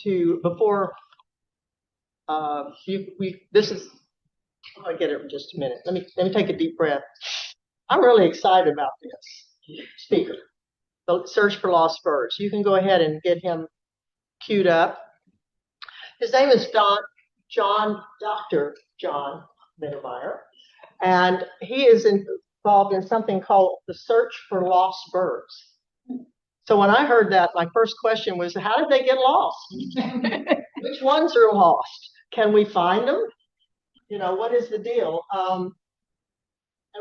to before this is. I'll get it in just a minute. Let me take a deep breath. I'm really excited about this speaker. The search for lost birds. You can go ahead and get him queued up. His name is Dr. John Mittermeier, and he is involved in something called the search for lost birds. So when I heard that, my first question was, how did they get lost? Which ones are lost? Can we find them? What is the deal? And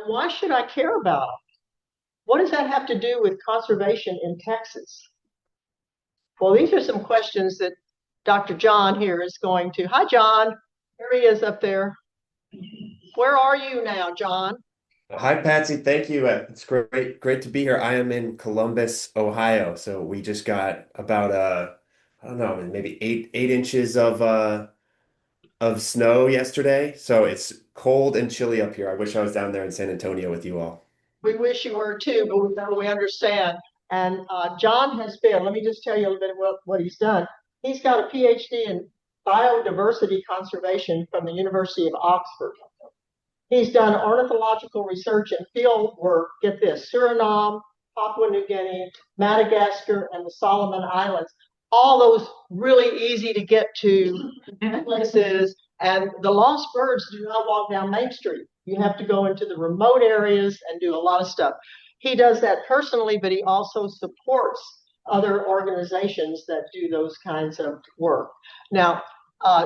why should I care about them? What does that have to do with conservation in Texas? Well, these are some questions that Dr. John here is going to. Hi, John. There he is up there. Where are you now, John? Hi, Patsy. Thank you. It's great to be here. I am in Columbus, Ohio. So we just got about I don't know, maybe eight inches of snow yesterday. So it's cold and chilly up here. I wish I was down there in San Antonio with you all. We wish you were too, but we understand. And John has been, let me just tell you a little bit about what he's done. He's got a PhD in biodiversity conservation from the University of Oxford. He's done ornithological research and field work, get this, Suriname, Papua New Guinea, Madagascar, and the Solomon Islands. All those really easy to get to places. And the lost birds do not walk down Main Street. You have to go into the remote areas and do a lot of stuff. He does that personally, but he also supports other organizations that do those kinds of work. Now,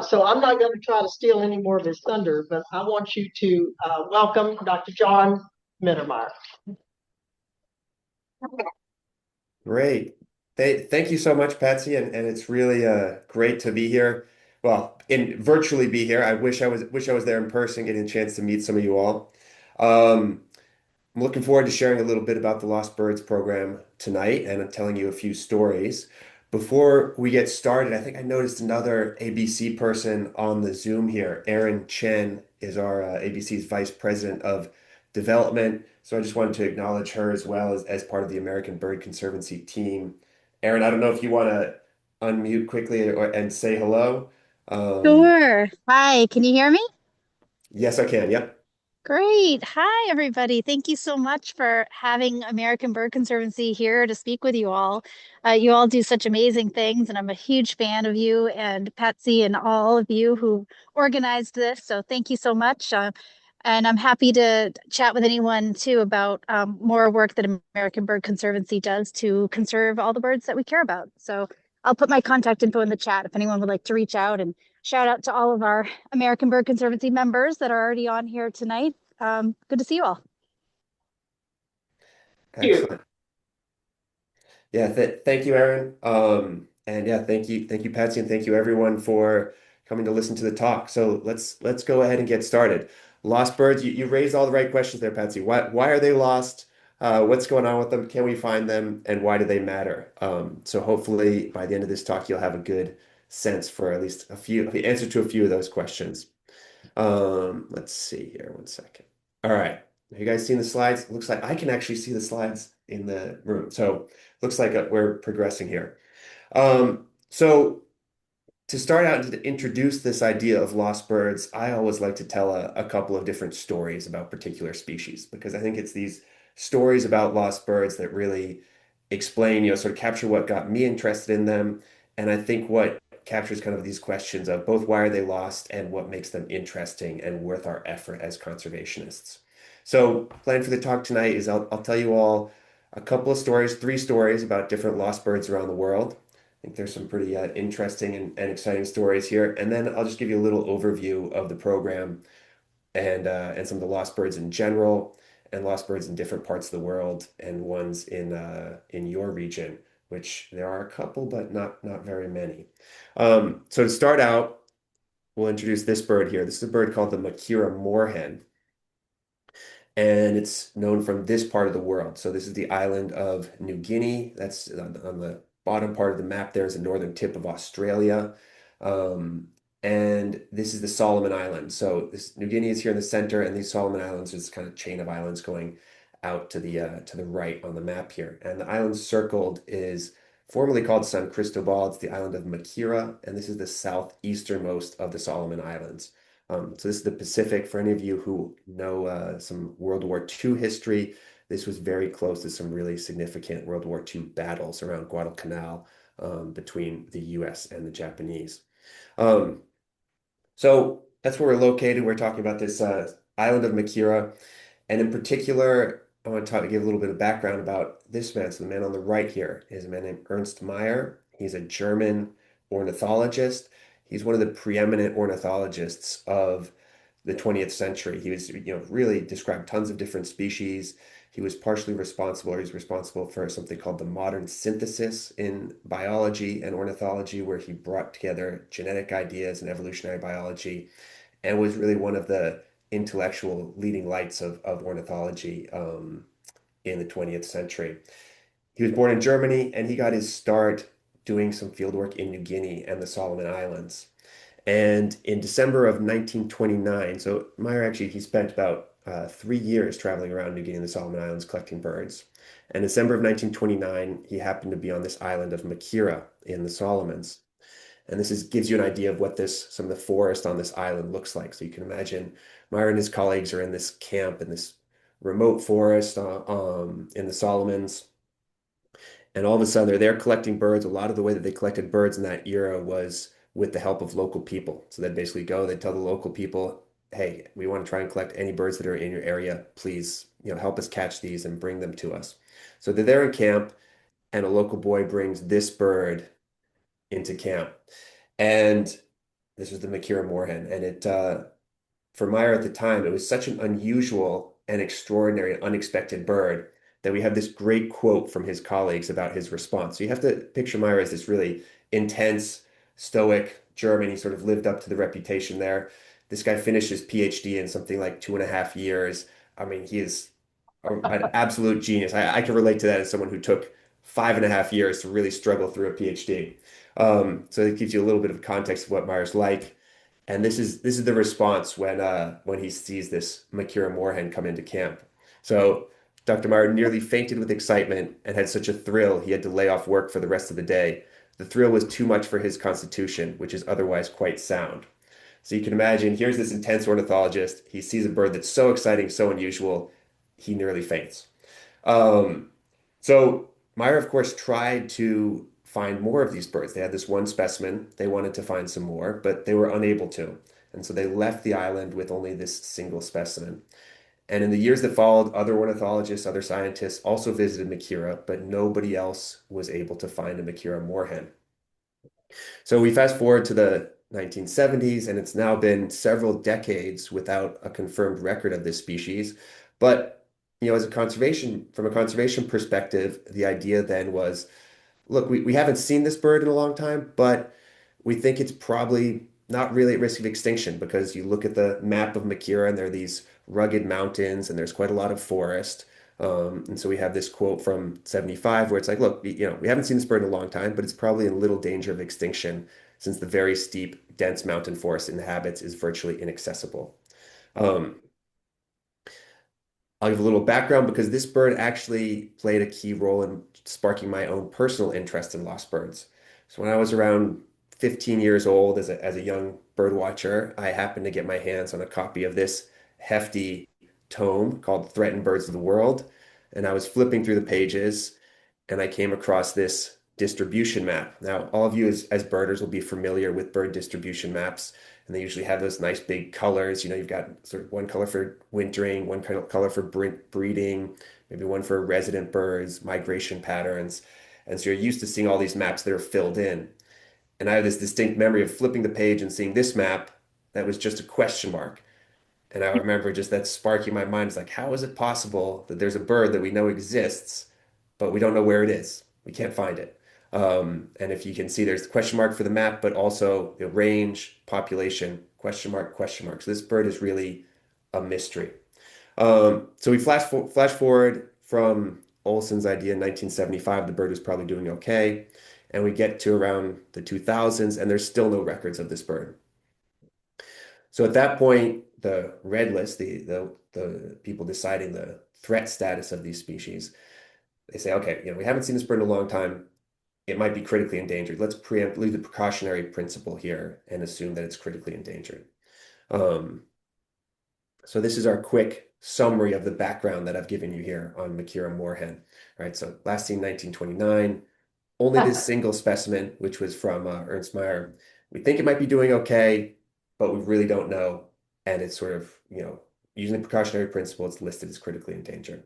so I'm not going to try to steal any more of his thunder, but I want you to welcome Dr. John Mittermeier. Great. Thank you so much, Patsy, and it's really great to be here. Well, in virtually be here. I wish I was there in person, getting a chance to meet some of you all. Um, I'm looking forward to sharing a little bit about the Lost Birds program tonight and telling you a few stories. Before we get started, I think I noticed another ABC person on the Zoom here. Erin Chen is our ABC's Vice President of Development. So I just wanted to acknowledge her as well as part of the American Bird Conservancy team. Erin, I don't know if you want to unmute quickly and say hello. Um, Sure. Hi, can you hear me? yes, I can. Yep. Great. Hi, everybody. Thank you so much for having American Bird Conservancy here to speak with you all. You all do such amazing things, and I'm a huge fan of you and Patsy and all of you who organized this. So thank you so much. And I'm happy to chat with anyone too about more work that American Bird Conservancy does to conserve all the birds that we care about. So I'll put my contact info in the chat if anyone would like to reach out, and shout out to all of our American Bird Conservancy members that are already on here tonight. Good to see you all. Thank you. Excellent. Yeah, thank you, Aaron. And yeah, thank you, Patsy, and thank you everyone for coming to listen to the talk. So let's go ahead and get started. Lost birds, you raised all the right questions there, Patsy. Why are they lost? What's going on with them? Can we find them? And why do they matter? So hopefully by the end of this talk, you'll have a good sense for at least the answer to a few of those questions. Let's see here, one second. All right. Have you guys seen the slides? Looks like I can actually see the slides in the room. So looks like we're progressing here. So to start out and to introduce this idea of lost birds, I always like to tell a couple of different stories about particular species because I think it's these stories about lost birds that really explain, sort of capture what got me interested in them. And I think what captures kind of these questions of both why are they lost and what makes them interesting and worth our effort as conservationists. So, plan for the talk tonight is I'll tell you all a couple of stories, three stories about different lost birds around the world. I think there's some pretty interesting and exciting stories here. And then I'll just give you a little overview of the program and some of the lost birds in general, and lost birds in different parts of the world, and ones in your region, which there are a couple, but not very many. So to start out, we'll introduce this bird here. This is a bird called the Makira moorhen, and it's known from this part of the world. So this is the island of New Guinea. That's on the bottom part of the map. There's the northern tip of Australia. Um, and this is the Solomon Islands. So this New Guinea is here in the center, and these Solomon Islands is kind of chain of islands going out to the right on the map here. And the islands circled is formerly called San Cristobal. It's the island of Makira, and this is the southeasternmost of the Solomon Islands. So this is the Pacific. For any of you who know some World War II history, this was very close to some really significant World War II battles around Guadalcanal between the US and the Japanese. Um, so that's where we're located. We're talking about this island of Makira. And in particular, I want to give a little bit of background about this man. So the man on the right here is a man named Ernst Mayr. He's a German ornithologist. He's one of the preeminent ornithologists of the 20th century. He was, really described tons of different species. He was partially responsible, or he's responsible for something called the modern synthesis in biology and ornithology, where he brought together genetic ideas and evolutionary biology, and was really one of the intellectual leading lights of ornithology in the 20th century. He was born in Germany, and he got his start doing some fieldwork in New Guinea and the Solomon Islands. And in December of 1929, so Meyer actually, he spent about 3 years traveling around New Guinea and the Solomon Islands collecting birds. And December of 1929, he happened to be on this island of Makira in the Solomons. And gives you an idea of what some of the forest on this island looks like. So you can imagine Meyer and his colleagues are in this camp in this remote forest in the Solomons. And all of a sudden they're there collecting birds. A lot of the way that they collected birds in that era was with the help of local people. So they'd basically go, they'd tell the local people, hey, we want to try and collect any birds that are in your area. Please, help us catch these and bring them to us. So they're there in camp, and a local boy brings this bird into camp. And this was the Makira moorhen. And for Meyer at the time, it was such an unusual and extraordinary and unexpected bird that we have this great quote from his colleagues about his response. So you have to picture Meyer as this really intense, stoic German. He sort of lived up to the reputation there. This guy finished his PhD in something like 2.5 years. I mean, he is an absolute genius. I can relate to that as someone who took 5.5 years to really struggle through a PhD. So it gives you a little bit of context of what Meyer's like. And this is the response when he sees this Makira moorhen come into camp. So Dr. Meyer nearly fainted with excitement and had such a thrill he had to lay off work for the rest of the day. The thrill was too much for his constitution, which is otherwise quite sound. So you can imagine, here's this intense ornithologist. He sees a bird that's so exciting, so unusual, he nearly faints. Um, so Meyer, of course, tried to find more of these birds. They had this one specimen. They wanted to find some more, but they were unable to. And so they left the island with only this single specimen. And in the years that followed, other ornithologists, other scientists also visited Makira, but nobody else was able to find a Makira moorhen. So we fast forward to the 1970s, and it's now been several decades without a confirmed record of this species. But, from a conservation perspective, the idea then was, look, we haven't seen this bird in a long time, but we think it's probably not really at risk of extinction because you look at the map of Makira and there are these rugged mountains and there's quite a lot of forest. And so we have this quote from 75 where it's like, look, we haven't seen this bird in a long time, but it's probably in little danger of extinction since the very steep, dense mountain forest it inhabits is virtually inaccessible. Um, I'll give a little background because this bird actually played a key role in sparking my own personal interest in lost birds. So when I was around 15 years old as a young bird watcher, I happened to get my hands on a copy of this hefty tome called Threatened Birds of the World. And I was flipping through the pages and I came across this distribution map. Now, all of you as birders will be familiar with bird distribution maps, and they usually have those nice big colors. You've got sort of one color for wintering, one kind of color for breeding, maybe one for resident birds, migration patterns. And so you're used to seeing all these maps that are filled in. And I have this distinct memory of flipping the page and seeing this map that was just a question mark. And I remember just that sparking my mind. It's like, how is it possible that there's a bird that we know exists, but we don't know where it is? We can't find it. And if you can see, there's the question mark for the map, but also the range, population, question mark, question mark. So this bird is really a mystery. So we flash forward from Olson's idea in 1975. The bird was probably doing okay. And we get to around the 2000s, and there's still no records of this bird. So at that point, the red list, the people deciding the threat status of these species, they say, okay, we haven't seen this bird in a long time. it might be critically endangered. Let's leave the precautionary principle here and assume that it's critically endangered. So this is our quick summary of the background that I've given you here on Makira moorhen. Right, so last seen 1929, only this single specimen, which was from Ernst Mayr. We think it might be doing okay, but we really don't know. And it's sort of, using the precautionary principle, it's listed as critically endangered.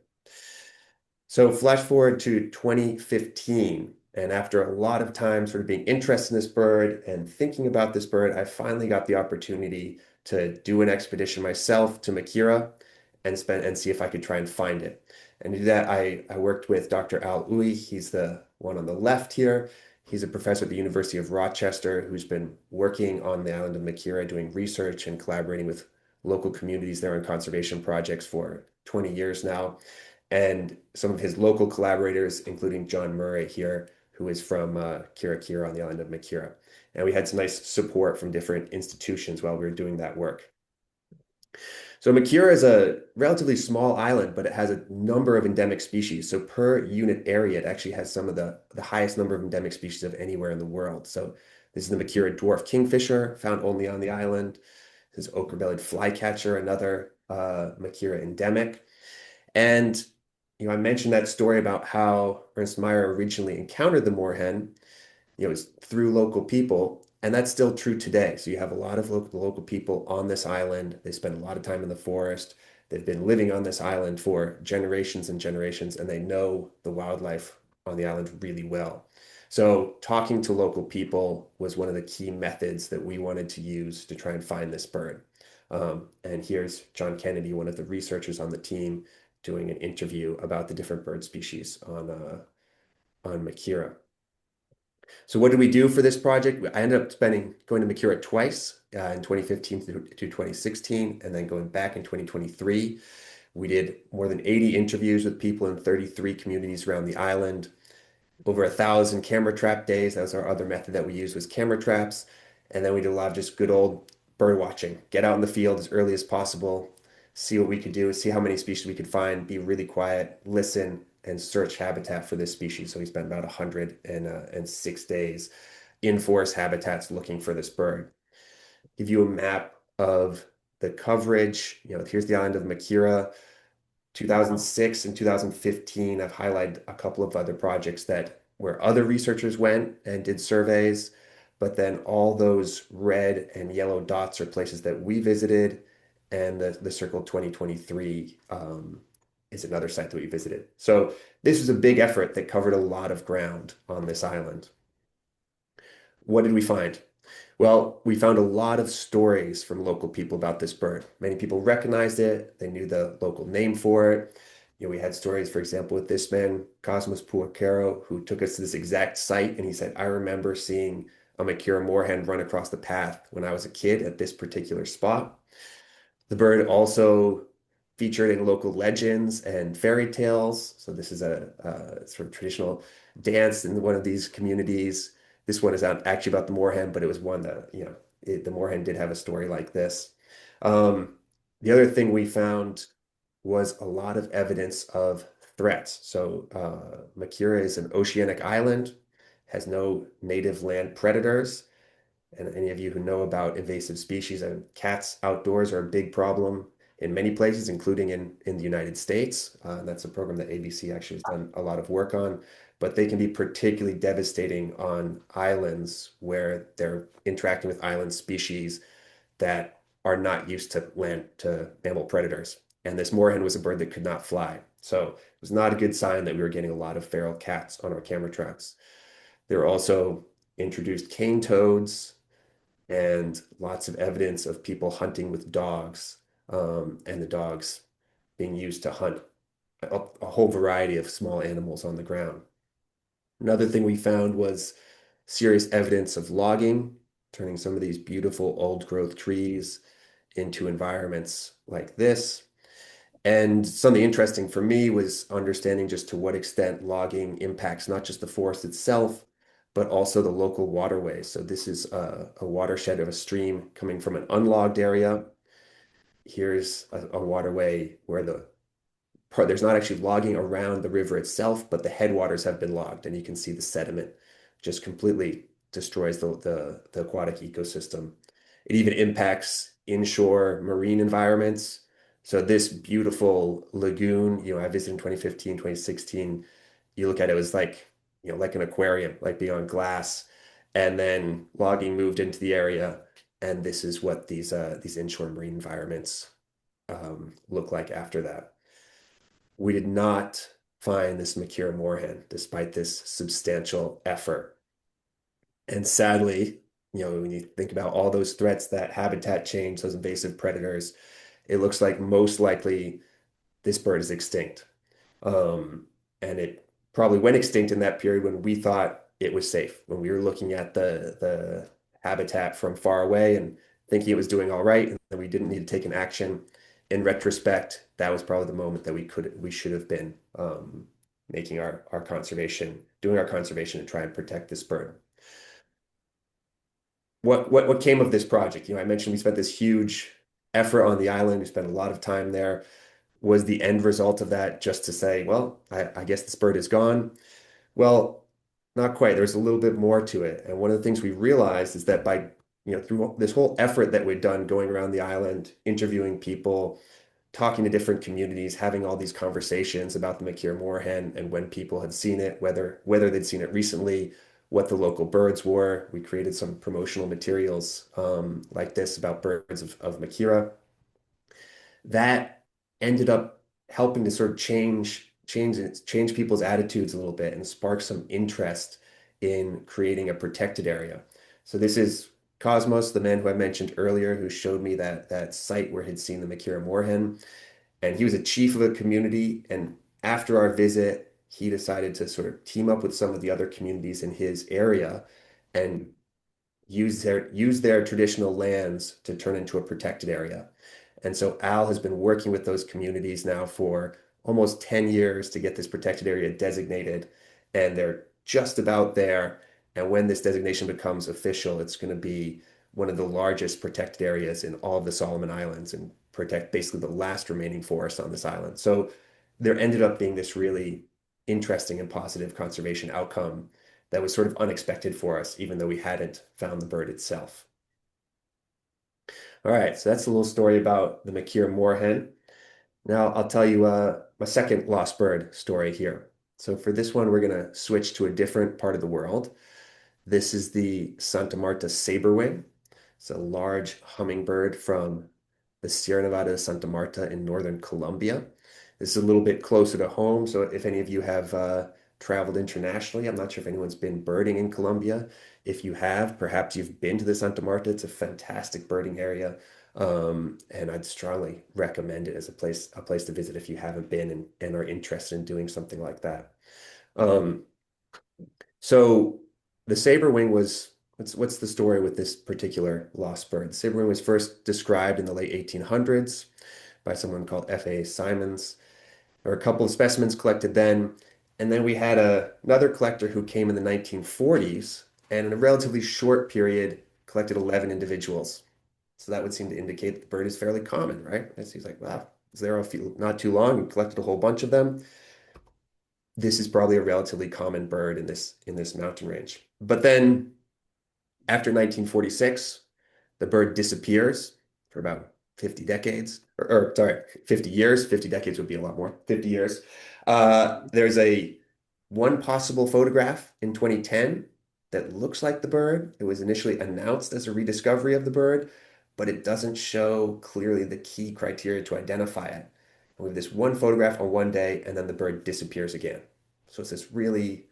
So flash forward to 2015, and after a lot of time sort of being interested in this bird and thinking about this bird, I finally got the opportunity to do an expedition myself to Makira and see if I could try and find it. And to do that, I worked with Dr. Al Uy. He's the one on the left here. He's a professor at the University of Rochester who's been working on the island of Makira, doing research and collaborating with local communities there on conservation projects for 20 years now. And some of his local collaborators, including John Murray here, who is from Kira Kira on the island of Makira. And we had some nice support from different institutions while we were doing that work. So Makira is a relatively small island, but it has a number of endemic species. So per unit area, it actually has some of the highest number of endemic species of anywhere in the world. So this is the Makira dwarf kingfisher, found only on the island. This is ochre-bellied flycatcher, another Makira endemic. And I mentioned that story about how Ernst Mayr originally encountered the moorhen, it's through local people, and that's still true today. So you have a lot of local people on this island. They spend a lot of time in the forest. They've been living on this island for generations and generations, and they know the wildlife on the island really well. So talking to local people was one of the key methods that we wanted to use to try and find this bird. And here's John Kennedy, one of the researchers on the team, doing an interview about the different bird species on Makira. So what did we do for this project? I ended up going to Makira twice in 2015 to 2016, and then going back in 2023. We did more than 80 interviews with people in 33 communities around the island, over 1,000 camera trap days. That was our other method that we used, was camera traps. And then we did a lot of just good old bird watching. Get out in the field as early as possible, see what we could do, see how many species we could find, be really quiet, listen, and search habitat for this species. So we spent about 106 days in forest habitats looking for this bird. Give you a map of the coverage. Here's the island of Makira. 2006 and 2015, I've highlighted a couple of other projects where other researchers went and did surveys, but then all those red and yellow dots are places that we visited, and the circle 2023 is another site that we visited. So this was a big effort that covered a lot of ground on this island. What did we find? Well, we found a lot of stories from local people about this bird. Many people recognized it. They knew the local name for it. We had stories, for example, with this man, Cosmos Puacero, who took us to this exact site. And he said, I remember seeing a Makira moorhen run across the path when I was a kid at this particular spot. The bird also featured in local legends and fairy tales. So this is a sort of traditional dance in one of these communities. This one is actually about the moorhen, but it was one that, the moorhen did have a story like this. The other thing we found was a lot of evidence of threats. So Makira is an oceanic island, has no native land predators. And any of you who know about invasive species, cats outdoors are a big problem in many places, including in the United States. That's a program that ABC actually has done a lot of work on, but they can be particularly devastating on islands where they're interacting with island species that are not used to mammal predators. And this moorhen was a bird that could not fly. So it was not a good sign that we were getting a lot of feral cats on our camera traps. There were also introduced cane toads, and lots of evidence of people hunting with dogs, and the dogs being used to hunt a whole variety of small animals on the ground. Another thing we found was serious evidence of logging, turning some of these beautiful old growth trees into environments like this. And something interesting for me was understanding just to what extent logging impacts not just the forest itself, but also the local waterways. So this is a watershed of a stream coming from an unlogged area. Here's a waterway where there's not actually logging around the river itself, but the headwaters have been logged, and you can see the sediment just completely destroys the aquatic ecosystem. It even impacts inshore marine environments. So this beautiful lagoon, I visited in 2015, 2016. You look at it, it was like, like an aquarium, like being on glass. And then logging moved into the area, and this is what these inshore marine environments look like after that. We did not find this Makira moorhen despite this substantial effort. And sadly, when you think about all those threats, that habitat change, those invasive predators, it looks like most likely this bird is extinct. Um, and it probably went extinct in that period when we thought it was safe, when we were looking at the habitat from far away and thinking it was doing all right, and we didn't need to take an action. In retrospect, that was probably the moment that we should have been making our conservation, doing our conservation to try and protect this bird. What came of this project? I mentioned we spent this huge effort on the island. We spent a lot of time there. Was the end result of that just to say, well, I guess this bird is gone? Well, not quite. There's a little bit more to it. And one of the things we realized is that by, through this whole effort that we'd done going around the island, interviewing people, talking to different communities, having all these conversations about the Makira moorhen and when people had seen it, whether they'd seen it recently, what the local birds were. We created some promotional materials like this about birds of Makira. That ended up helping to sort of change people's attitudes a little bit and spark some interest in creating a protected area. So this is Cosmos, the man who I mentioned earlier, who showed me that site where he'd seen the Makira moorhen, and he was a chief of a community. And after our visit, he decided to sort of team up with some of the other communities in his area and use their traditional lands to turn into a protected area. And so Al has been working with those communities now for almost 10 years to get this protected area designated, and they're just about there. And when this designation becomes official, it's going to be one of the largest protected areas in all of the Solomon Islands and protect basically the last remaining forest on this island. So there ended up being this really interesting and positive conservation outcome that was sort of unexpected for us, even though we hadn't found the bird itself. All right, so that's a little story about the Makira moorhen. Now I'll tell you my second lost bird story here. So for this one, we're going to switch to a different part of the world. This is the Santa Marta saberwing. It's a large hummingbird from the Sierra Nevada de Santa Marta in northern Colombia. This is a little bit closer to home, so if any of you have traveled internationally, I'm not sure if anyone's been birding in Colombia. If you have, perhaps you've been to the Santa Marta. It's a fantastic birding area, and I'd strongly recommend it as a place to visit if you haven't been and are interested in doing something like that. So the saberwing was, what's the story with this particular lost bird? The saberwing was first described in the late 1800s by someone called F.A. Simons. There were a couple of specimens collected then, and then we had another collector who came in the 1940s, and in a relatively short period collected 11 individuals. So that would seem to indicate that the bird is fairly common, right? And he's like, wow, was there not too long and collected a whole bunch of them. This is probably a relatively common bird in this mountain range. But then after 1946, the bird disappears for about 50 decades, or sorry, 50 years. 50 decades would be a lot more. 50 years. There's one possible photograph in 2010 that looks like the bird. It was initially announced as a rediscovery of the bird, but it doesn't show clearly the key criteria to identify it. And we have this one photograph on one day, and then the bird disappears again. So it's this really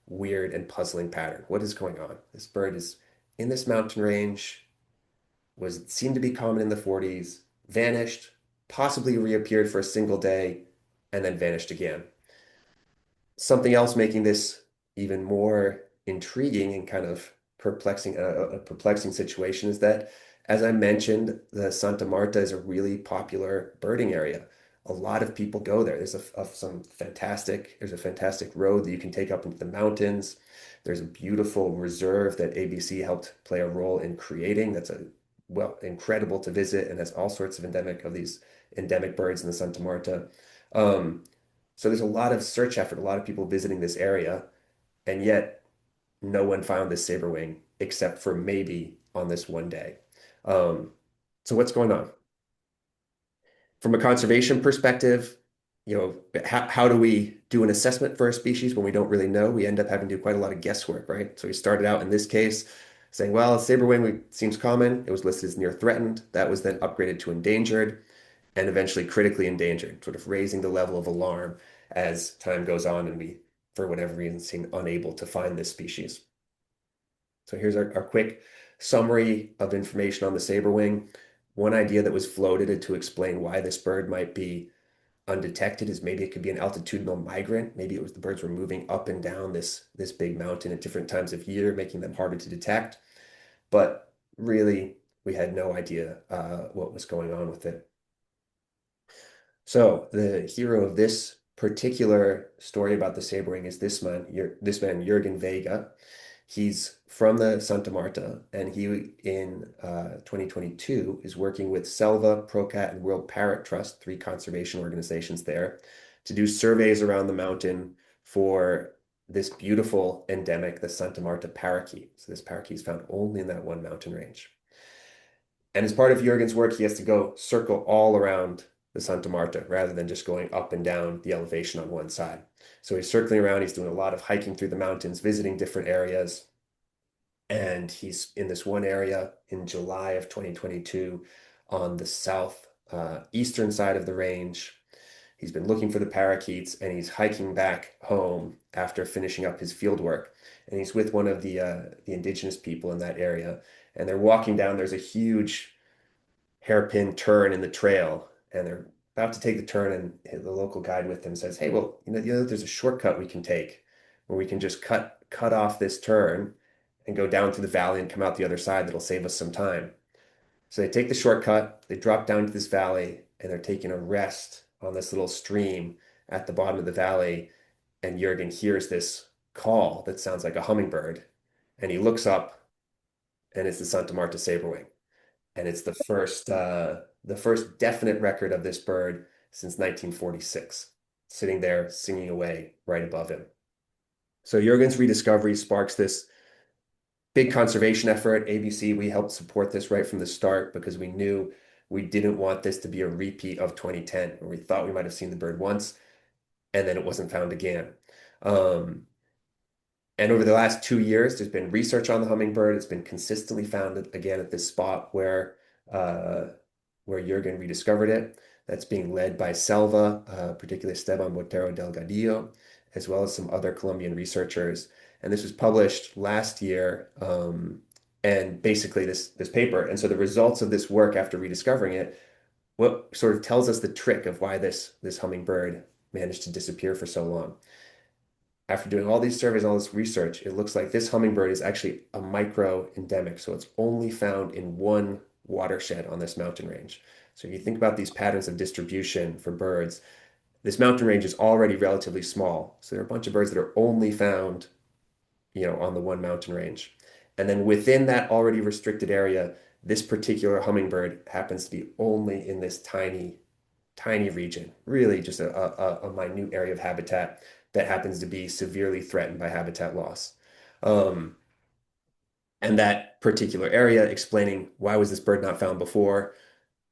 weird and puzzling pattern. What is going on? This bird is in this mountain range, seemed to be common in the 40s, vanished, possibly reappeared for a single day, and then vanished again. Something else making this even more intriguing and kind of perplexing, a perplexing situation is that, as I mentioned, the Santa Marta is a really popular birding area. A lot of people go there. There's a fantastic road that you can take up into the mountains. There's a beautiful reserve that ABC helped play a role in creating. That's incredible to visit and has all sorts of these endemic birds in the Santa Marta. So there's a lot of search effort, a lot of people visiting this area, and yet no one found this saberwing except for maybe on this one day. Um, so what's going on? From a conservation perspective, how do we do an assessment for a species when we don't really know? We end up having to do quite a lot of guesswork, right? So we started out in this case saying, well, saberwing seems common. It was listed as near threatened. That was then upgraded to endangered and eventually critically endangered, sort of raising the level of alarm as time goes on and we, for whatever reason, seem unable to find this species. So here's our quick summary of information on the saberwing. One idea that was floated to explain why this bird might be undetected is maybe it could be an altitudinal migrant. Maybe it was the birds were moving up and down this big mountain at different times of year, making them harder to detect. But really, we had no idea what was going on with it. So the hero of this particular story about the saberwing is this man, Jürgen Vega. He's from the Santa Marta, and he in 2022 is working with Selva, ProCat, and World Parrot Trust, three conservation organizations there, to do surveys around the mountain for this beautiful endemic, the Santa Marta parakeet. So this parakeet is found only in that one mountain range. And as part of Jurgen's work, he has to go circle all around the Santa Marta rather than just going up and down the elevation on one side. So he's circling around, he's doing a lot of hiking through the mountains, visiting different areas. And he's in this one area in July of 2022 on the south eastern side of the range. He's been looking for the parakeets and he's hiking back home after finishing up his field work. And he's with one of the indigenous people in that area. And they're walking down. There's a huge hairpin turn in the trail, and they're about to take the turn. And the local guide with them says, "Hey, well, there's a shortcut we can take where we can just cut off this turn and go down through the valley and come out the other side. That'll save us some time." So they take the shortcut, they drop down to this valley, and they're taking a rest on this little stream at the bottom of the valley. And Jurgen hears this call that sounds like a hummingbird. And he looks up, and it's the Santa Marta saberwing. And it's the first definite record of this bird since 1946, sitting there singing away right above him. So Jurgen's rediscovery sparks this big conservation effort. ABC, we helped support this right from the start because we knew we didn't want this to be a repeat of 2010, where we thought we might have seen the bird once and then it wasn't found again. And over the last 2 years, there's been research on the hummingbird. It's been consistently found again at this spot uh, where Jurgen rediscovered it. That's being led by Selva, particularly Esteban Botero Delgadillo, as well as some other Colombian researchers. And this was published last year, and basically this paper. And so the results of this work after rediscovering it, what sort of tells us the trick of why this hummingbird managed to disappear for so long. After doing all these surveys, all this research, it looks like this hummingbird is actually a micro endemic. So it's only found in one watershed on this mountain range. So if you think about these patterns of distribution for birds, this mountain range is already relatively small. So there are a bunch of birds that are only found, on the one mountain range. And then within that already restricted area, this particular hummingbird happens to be only in this tiny, tiny region, really just a minute area of habitat that happens to be severely threatened by habitat loss. Um, and that particular area explaining why was this bird not found before?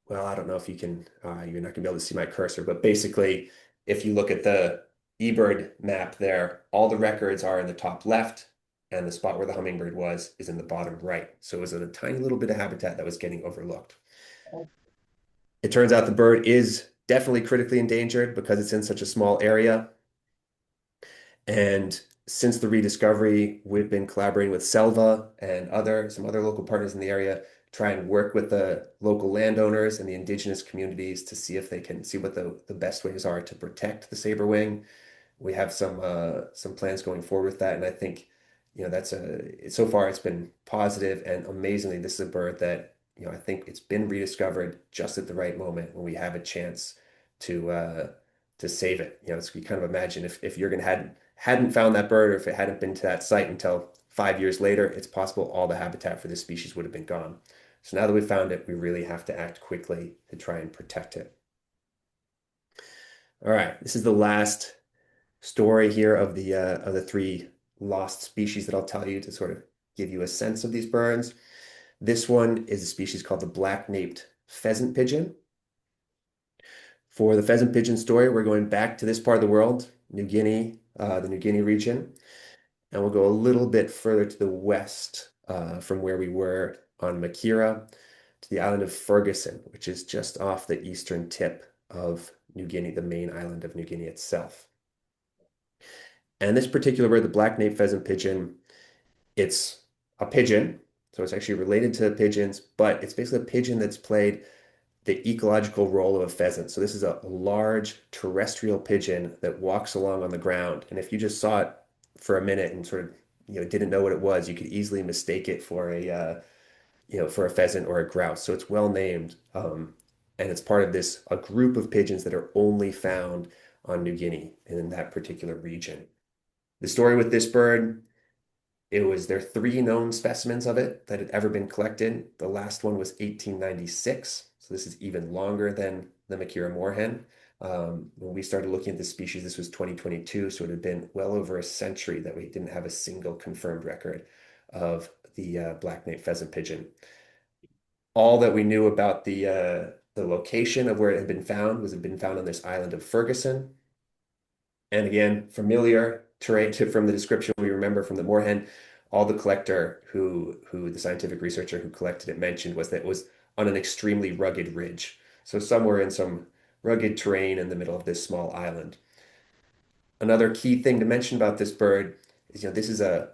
Well, I don't know if you can, you're not gonna be able to see my cursor, but basically, if you look at the eBird map there, all the records are in the top left, and the spot where the hummingbird was is in the bottom right. So it was a tiny little bit of habitat that was getting overlooked. It turns out the bird is definitely critically endangered because it's in such a small area. And since the rediscovery, we've been collaborating with Selva and some other local partners in the area, try and work with the local landowners and the indigenous communities to see if they can see what the best ways are to protect the saberwing. We have some plans going forward with that, and I think so far it's been positive, and amazingly, this is a bird that I think it's been rediscovered just at the right moment when we have a chance to save it. So you kind of imagine if Jurgen hadn't found that bird, or if it hadn't been to that site until 5 years later, it's possible all the habitat for this species would have been gone. So now that we've found it, we really have to act quickly to try and protect it. All right, this is the last story here of the three lost species that I'll tell you to sort of give you a sense of these birds. This one is a species called the black-naped pheasant pigeon. For the pheasant pigeon story, we're going back to this part of the world, New Guinea, the New Guinea region, and we'll go a little bit further to the west from where we were on Makira to the island of Ferguson, which is just off the eastern tip of New Guinea, the main island of New Guinea itself. And this particular bird, the black-naped pheasant pigeon, it's a pigeon, so it's actually related to pigeons, but it's basically a pigeon that's played the ecological role of a pheasant. So this is a large terrestrial pigeon that walks along on the ground. And if you just saw it for a minute and sort of, didn't know what it was, you could easily mistake it for for a pheasant or a grouse. So it's well named. And it's part of a group of pigeons that are only found on New Guinea and in that particular region. The story with this bird, there are 3 known specimens of it that had ever been collected. The last one was 1896. So this is even longer than the Makira moorhen. When we started looking at this species, this was 2022. So it had been well over a century that we didn't have a single confirmed record of the black-naped pheasant pigeon. All that we knew about the location of where it had been found was it had been found on this island of Ferguson. And again, familiar terrain from the description we remember from the moorhen. All the collector the scientific researcher who collected it mentioned was that it was on an extremely rugged ridge. So somewhere in some rugged terrain in the middle of this small island. Another key thing to mention about this bird is, this is a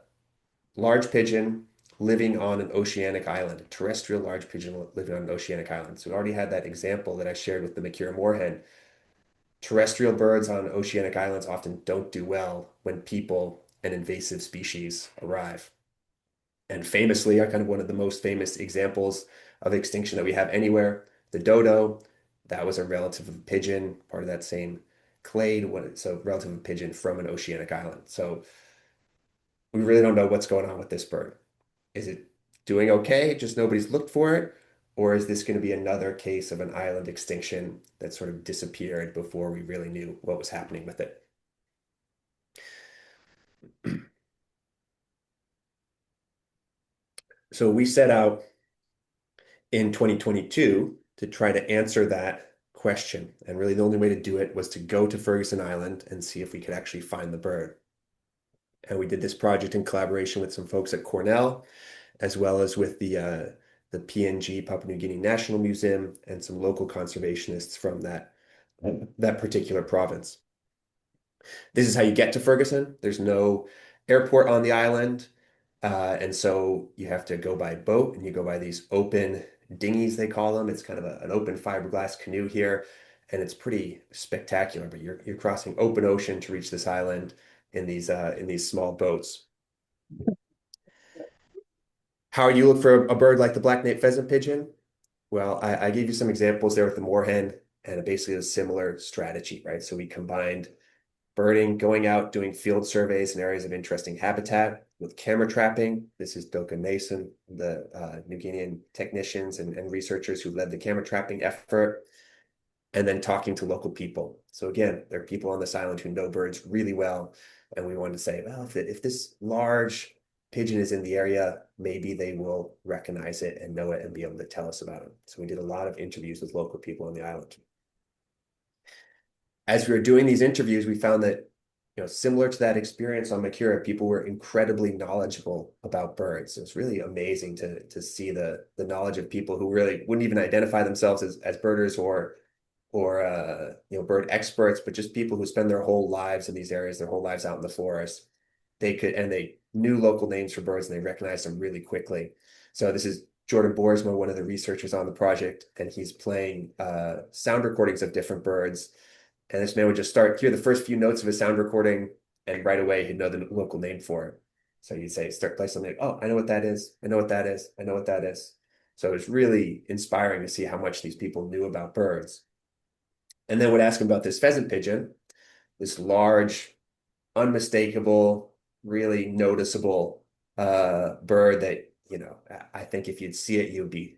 large pigeon living on an oceanic island, a terrestrial large pigeon living on an oceanic island. So we already had that example that I shared with the Makira moorhen. Terrestrial birds on oceanic islands often don't do well when people and invasive species arrive. And famously, are kind of one of the most famous examples of extinction that we have anywhere, the dodo, that was a relative of a pigeon, part of that same clade, so relative of a pigeon from an oceanic island. So we really don't know what's going on with this bird. Is it doing okay, just nobody's looked for it? Or is this going to be another case of an island extinction that sort of disappeared before we really knew what was happening with it? So we set out in 2022 to try to answer that question. And really the only way to do it was to go to Ferguson Island and see if we could actually find the bird. And we did this project in collaboration with some folks at Cornell, as well as with the PNG, Papua New Guinea National Museum, and some local conservationists from that particular province. This is how you get to Ferguson. There's no airport on the island. And so you have to go by boat, and you go by these open dinghies, they call them. It's kind of an open fiberglass canoe here, and it's pretty spectacular. But you're crossing open ocean to reach this island in these small boats. How you look for a bird like the black-naped pheasant pigeon? Well, I gave you some examples there with the moorhen, and basically a similar strategy, right? So we combined birding, going out, doing field surveys in areas of interesting habitat with camera trapping. This is Doka Nason, the New Guinean technicians and researchers who led the camera trapping effort, and then talking to local people. So again, there are people on this island who know birds really well, and we wanted to say, well, if this large pigeon is in the area, maybe they will recognize it and know it and be able to tell us about it. So we did a lot of interviews with local people on the island. As we were doing these interviews, we found that, similar to that experience on Makira, people were incredibly knowledgeable about birds. It was really amazing to see the knowledge of people who really wouldn't even identify themselves as birders or bird experts, but just people who spend their whole lives in these areas, their whole lives out in the forest. They knew local names for birds, and they recognized them really quickly. So this is Jordan Boersma, one of the researchers on the project, and he's playing sound recordings of different birds. And this man would just hear the first few notes of a sound recording, and right away he'd know the local name for it. So you'd play something like, oh, I know what that is. I know what that is. I know what that is. So it was really inspiring to see how much these people knew about birds. And then would ask him about this pheasant pigeon, this large, unmistakable, really noticeable bird that, I think if you'd see it,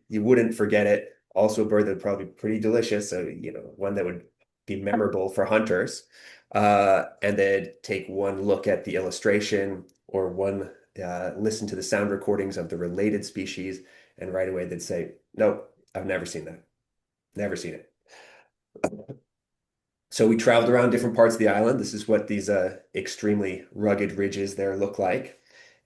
you wouldn't forget it. Also a bird that would probably be pretty delicious. So, one that would be memorable for hunters. And then take one look at the illustration or one listen to the sound recordings of the related species, and right away they'd say, nope, I've never seen that. Never seen it. So we traveled around different parts of the island. This is what these extremely rugged ridges there look like.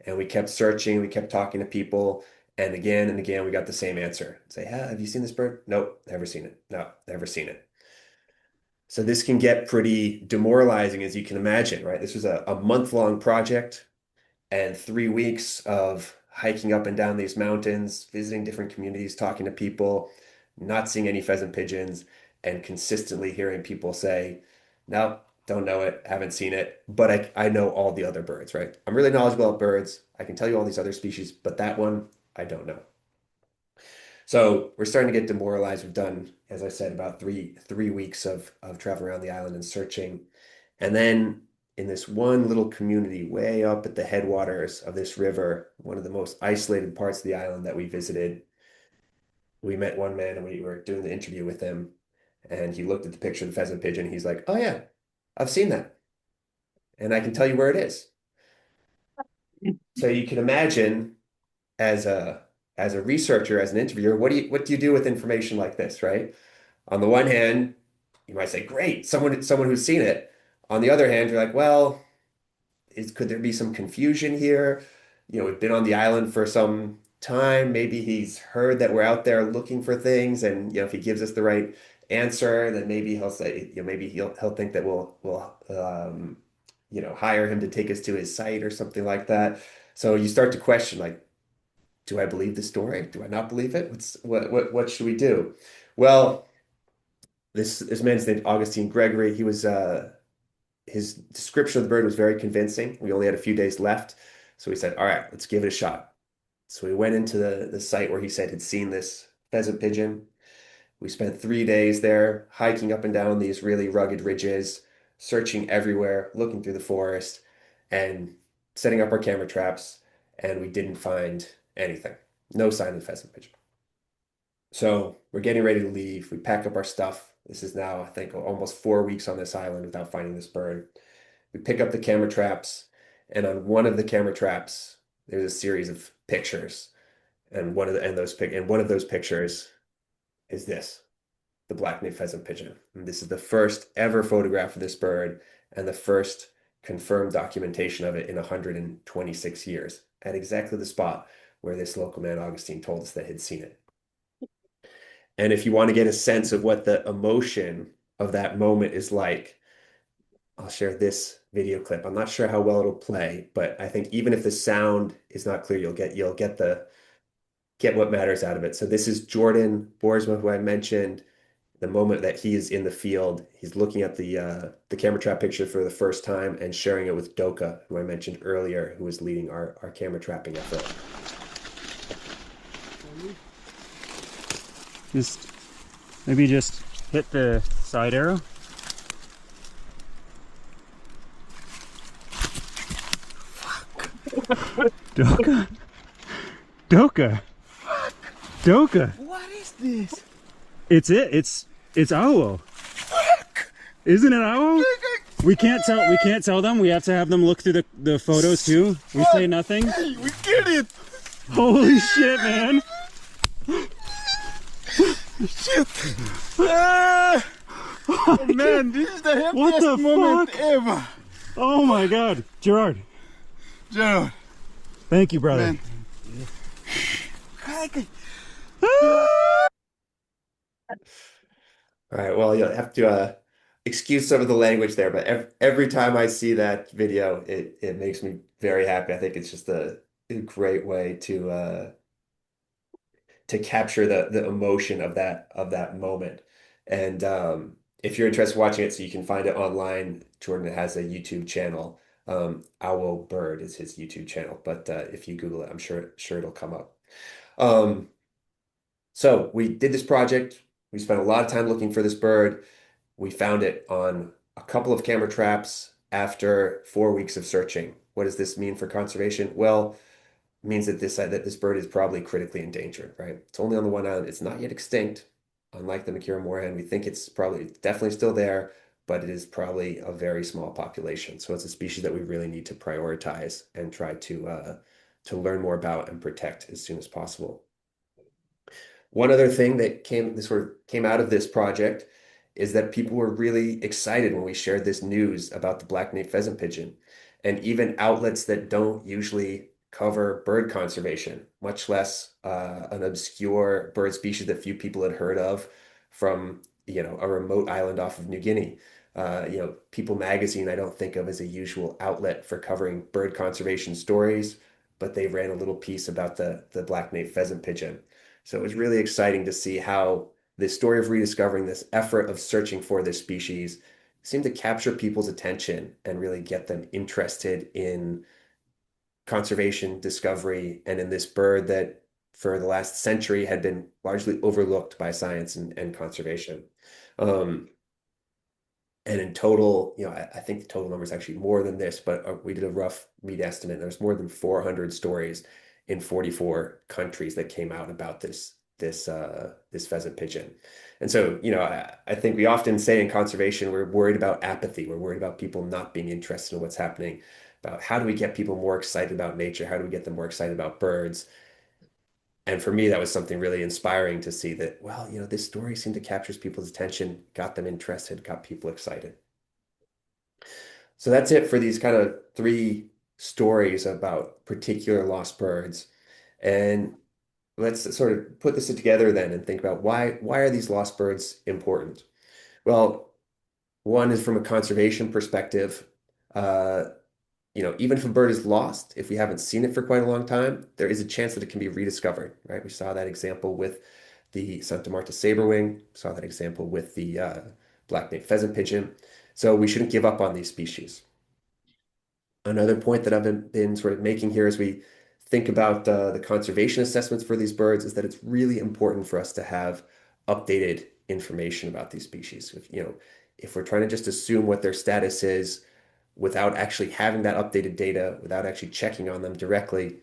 And we kept searching, we kept talking to people, and again, we got the same answer. Say, yeah, have you seen this bird? Nope, never seen it. No, never seen it. So this can get pretty demoralizing, as you can imagine, right? This was a month-long project and 3 weeks of hiking up and down these mountains, visiting different communities, talking to people, not seeing any pheasant pigeons, and consistently hearing people say, no, don't know it, haven't seen it, but I know all the other birds, right? I'm really knowledgeable about birds. I can tell you all these other species, but that one, I don't know. So we're starting to get demoralized. We've done, as I said, about three weeks of traveling around the island and searching. And then in this one little community way up at the headwaters of this river, one of the most isolated parts of the island that we visited, we met one man and we were doing the interview with him. And he looked at the picture of the pheasant pigeon. He's like, oh, yeah, I've seen that. And I can tell you where it is. So you can imagine as a researcher, as an interviewer, what do you do with information like this, right? On the one hand, you might say, great, someone who's seen it. On the other hand, you're like, well, could there be some confusion here? We've been on the island for some time. Maybe he's heard that we're out there looking for things, and if he gives us the right answer, then maybe he'll say, maybe he'll think that we'll hire him to take us to his site or something like that. So you start to question, like, do I believe the story? Do I not believe it? What should we do? Well, this man's named Augustine Gregory. His description of the bird was very convincing. We only had a few days left. So we said, all right, let's give it a shot. So we went into the site where he said he'd seen this pheasant pigeon. We spent 3 days there, hiking up and down these really rugged ridges, searching everywhere, looking through the forest, and setting up our camera traps. And we didn't find anything. No sign of the pheasant pigeon. So we're getting ready to leave. We pack up our stuff. This is now, I think, almost 4 weeks on this island without finding this bird. We pick up the camera traps, and on one of the camera traps, there's a series of pictures, and one of those pictures is this, the black-naped pheasant pigeon. And this is the first ever photograph of this bird, and the first confirmed documentation of it in 126 years, at exactly the spot where this local man Augustine told us that he'd seen it. And if you want to get a sense of what the emotion of that moment is like, I'll share this video clip. I'm not sure how well it'll play, but I think even if the sound is not clear, you'll get what matters out of it. So this is Jordan Boersma, who I mentioned, the moment that he is in the field. He's looking at the camera trap picture for the first time and sharing it with Doka, who I mentioned earlier, who was leading our camera trapping effort. Maybe just hit the side arrow. Doka. Doka. Fuck! Doka. What is this? It's owl. Fuck! Isn't it owl? We can't tell them. We have to have them look through the photos too. We say nothing. Hey, we get it! Holy shit, man. Shit! Ah! Oh man, this is the What happiest the moment fuck? ever! Oh my god. Gerard, Gerald, thank you, brother. man. All right, well, you'll have to excuse some of the language there, but every time I see that video, it makes me very happy. I think it's just a great way to capture the emotion of that moment. And if you're interested in watching it, so you can find it online, Jordan has a YouTube channel. Owl Bird is his YouTube channel, but if you Google it, I'm sure it'll come up. So we did this project. We spent a lot of time looking for this bird. We found it on a couple of camera traps after 4 weeks of searching. What does this mean for conservation? Well, it means that this bird is probably critically endangered, right? It's only on the one island. It's not yet extinct, unlike the Makira moorhen. We think it's definitely still there, but it is probably a very small population. So it's a species that we really need to prioritize and try to learn more about and protect as soon as possible. One other thing that came out of this project is that people were really excited when we shared this news about the black-naped pheasant pigeon, and even outlets that don't usually cover bird conservation, much less an obscure bird species that few people had heard of from, a remote island off of New Guinea. People Magazine, I don't think of as a usual outlet for covering bird conservation stories, but they ran a little piece about the black-naped pheasant pigeon. So it was really exciting to see how this story of rediscovering, this effort of searching for this species, seemed to capture people's attention and really get them interested in conservation, discovery, and in this bird that for the last century had been largely overlooked by science and conservation. Um, and in total, I think the total number is actually more than this, but we did a rough meat estimate. There's more than 400 stories in 44 countries that came out about this pheasant pigeon. And so, I think we often say in conservation, we're worried about apathy. We're worried about people not being interested in what's happening, about how do we get people more excited about nature? How do we get them more excited about birds? And for me, that was something really inspiring to see that, well, this story seemed to capture people's attention, got them interested, got people excited. So that's it for these kind of three stories about particular lost birds. And let's sort of put this together then and think about why are these lost birds important? Well, one is from a conservation perspective. Uh, Even if a bird is lost, if we haven't seen it for quite a long time, there is a chance that it can be rediscovered, right? We saw that example with the Santa Marta saberwing, saw that example with the black-naped pheasant pigeon. So we shouldn't give up on these species. Another point that I've been sort of making here as we think about the conservation assessments for these birds is that it's really important for us to have updated information about these species. If we're trying to just assume what their status is, without actually having that updated data, without actually checking on them directly,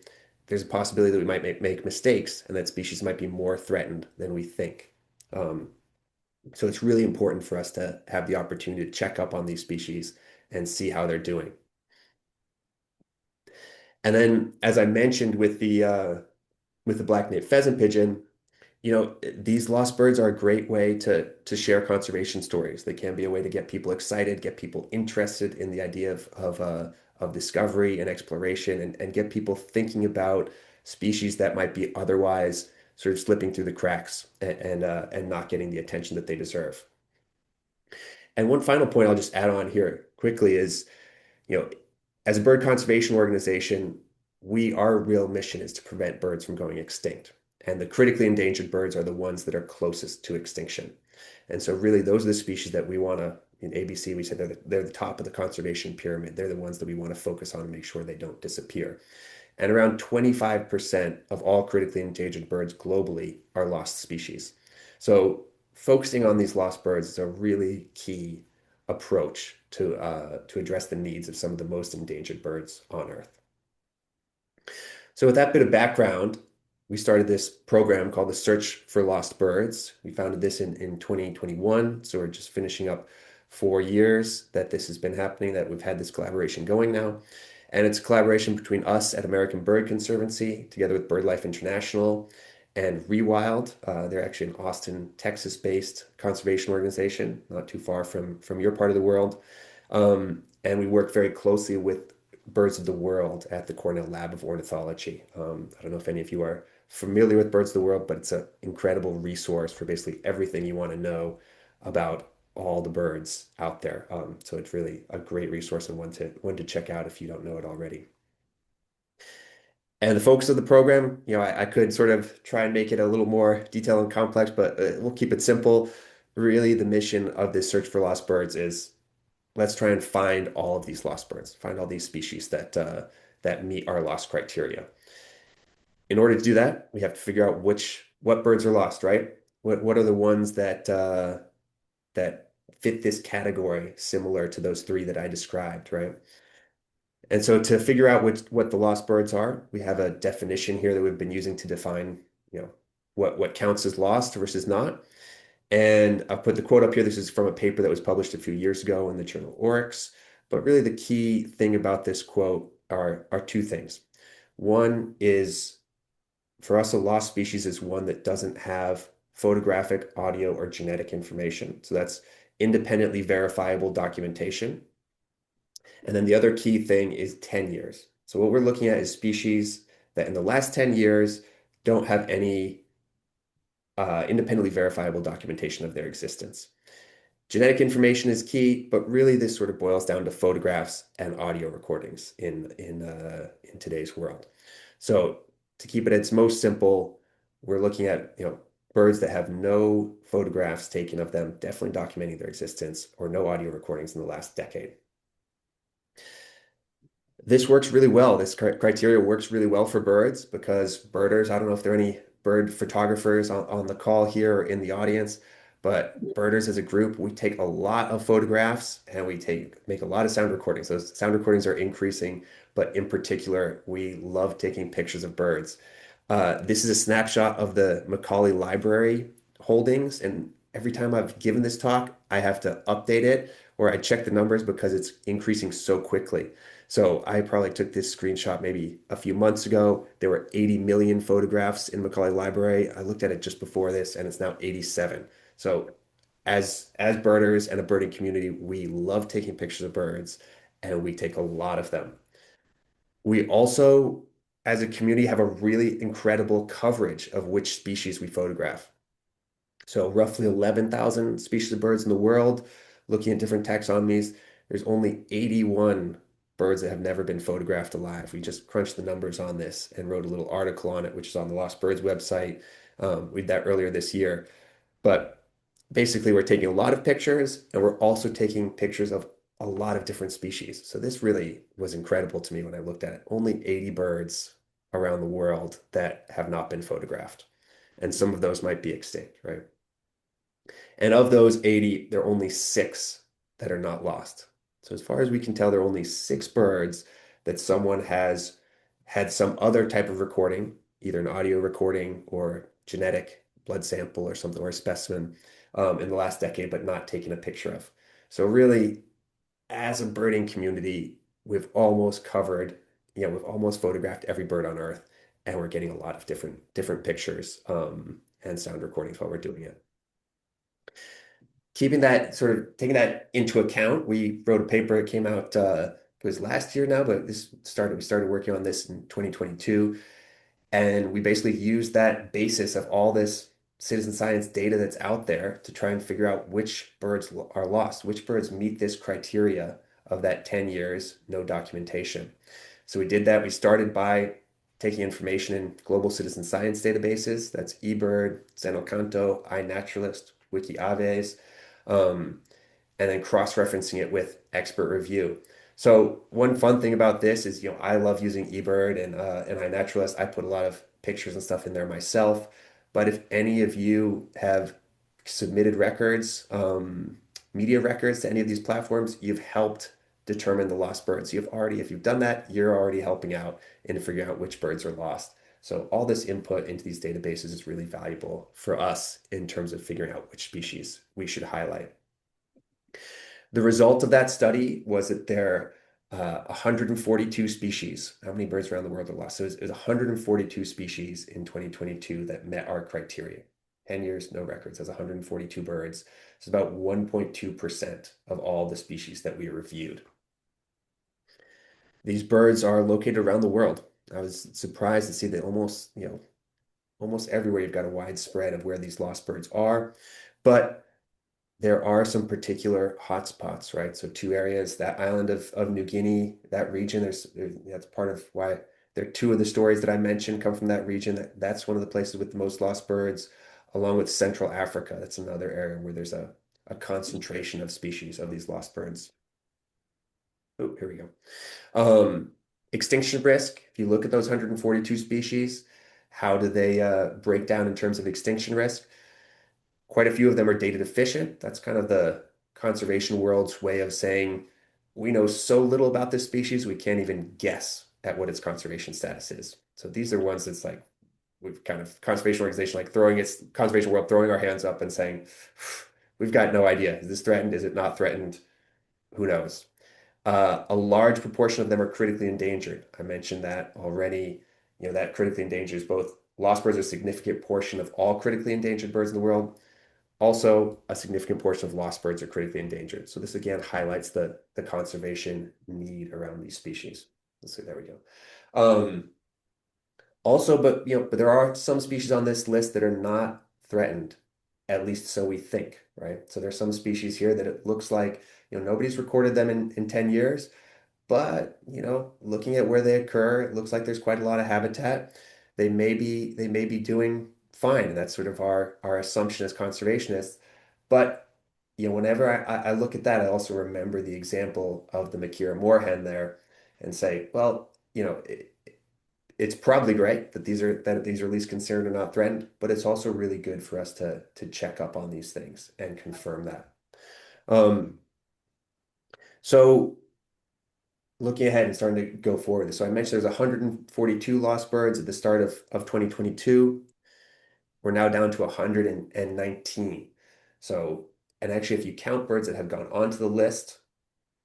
there's a possibility that we might make mistakes and that species might be more threatened than we think. So it's really important for us to have the opportunity to check up on these species and see how they're doing. And then, as I mentioned with the black-naped pheasant pigeon, these lost birds are a great way to share conservation stories. They can be a way to get people excited, get people interested in the idea of discovery and exploration, and get people thinking about species that might be otherwise sort of slipping through the cracks and not getting the attention that they deserve. And one final point I'll just add on here quickly is, you know, as a bird conservation organization, our real mission is to prevent birds from going extinct. And the critically endangered birds are the ones that are closest to extinction. And so really those are the species that we want to, in ABC, we said they're the top of the conservation pyramid. They're the ones that we want to focus on and make sure they don't disappear. And around 25% of all critically endangered birds globally are lost species. So focusing on these lost birds is a really key approach to address the needs of some of the most endangered birds on Earth. So with that bit of background, we started this program called the Search for Lost Birds. We founded this in 2021. So we're just finishing up 4 years that this has been happening, that we've had this collaboration going now. And it's a collaboration between us at American Bird Conservancy, together with BirdLife International and Rewild. They're actually an Austin, Texas-based conservation organization, not too far from your part of the world. And we work very closely with Birds of the World at the Cornell Lab of Ornithology. I don't know if any of you are familiar with Birds of the World, but it's an incredible resource for basically everything you want to know about all the birds out there. So it's really a great resource and one to check out if you don't know it already. And the focus of the program, I could sort of try and make it a little more detailed and complex, but we'll keep it simple. Really, the mission of this Search for Lost Birds is let's try and find all of these lost birds, find all these species that meet our lost criteria. In order to do that, we have to figure out what birds are lost, right? What are the ones that fit this category, similar to those three that I described, right? And so to figure out what the lost birds are, we have a definition here that we've been using to define, what counts as lost versus not. And I'll put the quote up here. This is from a paper that was published a few years ago in the journal Oryx. But really the key thing about this quote are two things. One is, for us, a lost species is one that doesn't have photographic, audio, or genetic information. So that's independently verifiable documentation. And then the other key thing is 10 years. So what we're looking at is species that in the last 10 years don't have any independently verifiable documentation of their existence. Genetic information is key, but really this sort of boils down to photographs and audio recordings in today's world. So to keep it at its most simple, we're looking at birds that have no photographs taken of them, definitely documenting their existence, or no audio recordings in the last decade. This works really well. This criteria works really well for birds because birders, I don't know if there are any bird photographers on the call here or in the audience, but birders as a group, we take a lot of photographs and we make a lot of sound recordings. Those sound recordings are increasing, but in particular, we love taking pictures of birds. This is a snapshot of the Macaulay Library holdings, and every time I've given this talk, I have to update it or I check the numbers because it's increasing so quickly. So I probably took this screenshot maybe a few months ago. There were 80 million photographs in Macaulay Library. I looked at it just before this, and it's now 87. So as birders and a birding community, we love taking pictures of birds, and we take a lot of them. We also, as a community, have a really incredible coverage of which species we photograph. So roughly 11,000 species of birds in the world. Looking at different taxonomies, there's only 81 birds that have never been photographed alive. We just crunched the numbers on this and wrote a little article on it, which is on the Lost Birds website. We did that earlier this year. But basically, we're taking a lot of pictures, and we're also taking pictures of a lot of different species. So this really was incredible to me when I looked at it. Only 80 birds around the world that have not been photographed. And some of those might be extinct, right? And of those 80, there are only 6 that are not lost. So as far as we can tell, there are only 6 birds that someone has had some other type of recording, either an audio recording or genetic blood sample or something, or a specimen in the last decade, but not taken a picture of. So really, as a birding community, we've almost photographed every bird on Earth, and we're getting a lot of different pictures and sound recordings while we're doing it. Taking that into account, we wrote a paper. It came out, it was last year now, but we started working on this in 2022. And we basically used that basis of all this citizen science data that's out there to try and figure out which birds are lost, which birds meet this criteria of that 10 years, no documentation. So we did that. We started by taking information in global citizen science databases. That's eBird, Xenocanto, iNaturalist, WikiAves, and then cross-referencing it with expert review. So one fun thing about this is, I love using eBird and iNaturalist. I put a lot of pictures and stuff in there myself. But if any of you have submitted records, media records to any of these platforms, you've helped determine the lost birds. If you've done that, you're already helping out in figuring out which birds are lost. So all this input into these databases is really valuable for us in terms of figuring out which species we should highlight. The result of that study was that there are 142 species. How many birds around the world are lost? So it was 142 species in 2022 that met our criteria. 10 years, no records. That's 142 birds. It's about 1.2% of all the species that we reviewed. These birds are located around the world. I was surprised to see that almost everywhere you've got a wide spread of where these lost birds are. But there are some particular hotspots, right? So 2 areas, that island of New Guinea, that region, that's part of why there are 2 of the stories that I mentioned come from that region. That's one of the places with the most lost birds, along with Central Africa. That's another area where there's a concentration of species of these lost birds. Oh, here we go. Extinction risk, if you look at those 142 species, how do they break down in terms of extinction risk? Quite a few of them are data deficient. That's kind of the conservation world's way of saying we know so little about this species, we can't even guess at what its conservation status is. So these are ones that's like we've kind of conservation organization like conservation world throwing our hands up and saying, we've got no idea. Is this threatened? Is it not threatened? Who knows? A large proportion of them are critically endangered. I mentioned that already. That critically endangered is both lost birds are a significant portion of all critically endangered birds in the world. Also, a significant portion of lost birds are critically endangered. So this again highlights the conservation need around these species. Let's see, there we go. Also, but there are some species on this list that are not threatened, at least so we think, right? So there's some species here that it looks like nobody's recorded them in 10 years, but looking at where they occur, it looks like there's quite a lot of habitat. They may be doing fine, and that's sort of our assumption as conservationists. But whenever I look at that, I also remember the example of the Makira moorhen there, and say, well, it's probably great that these are least concerned or not threatened, but it's also really good for us to check up on these things and confirm that. So looking ahead and starting to go forward. So I mentioned there's 142 lost birds at the start of 2022. We're now down to 119. So, and actually, if you count birds that have gone onto the list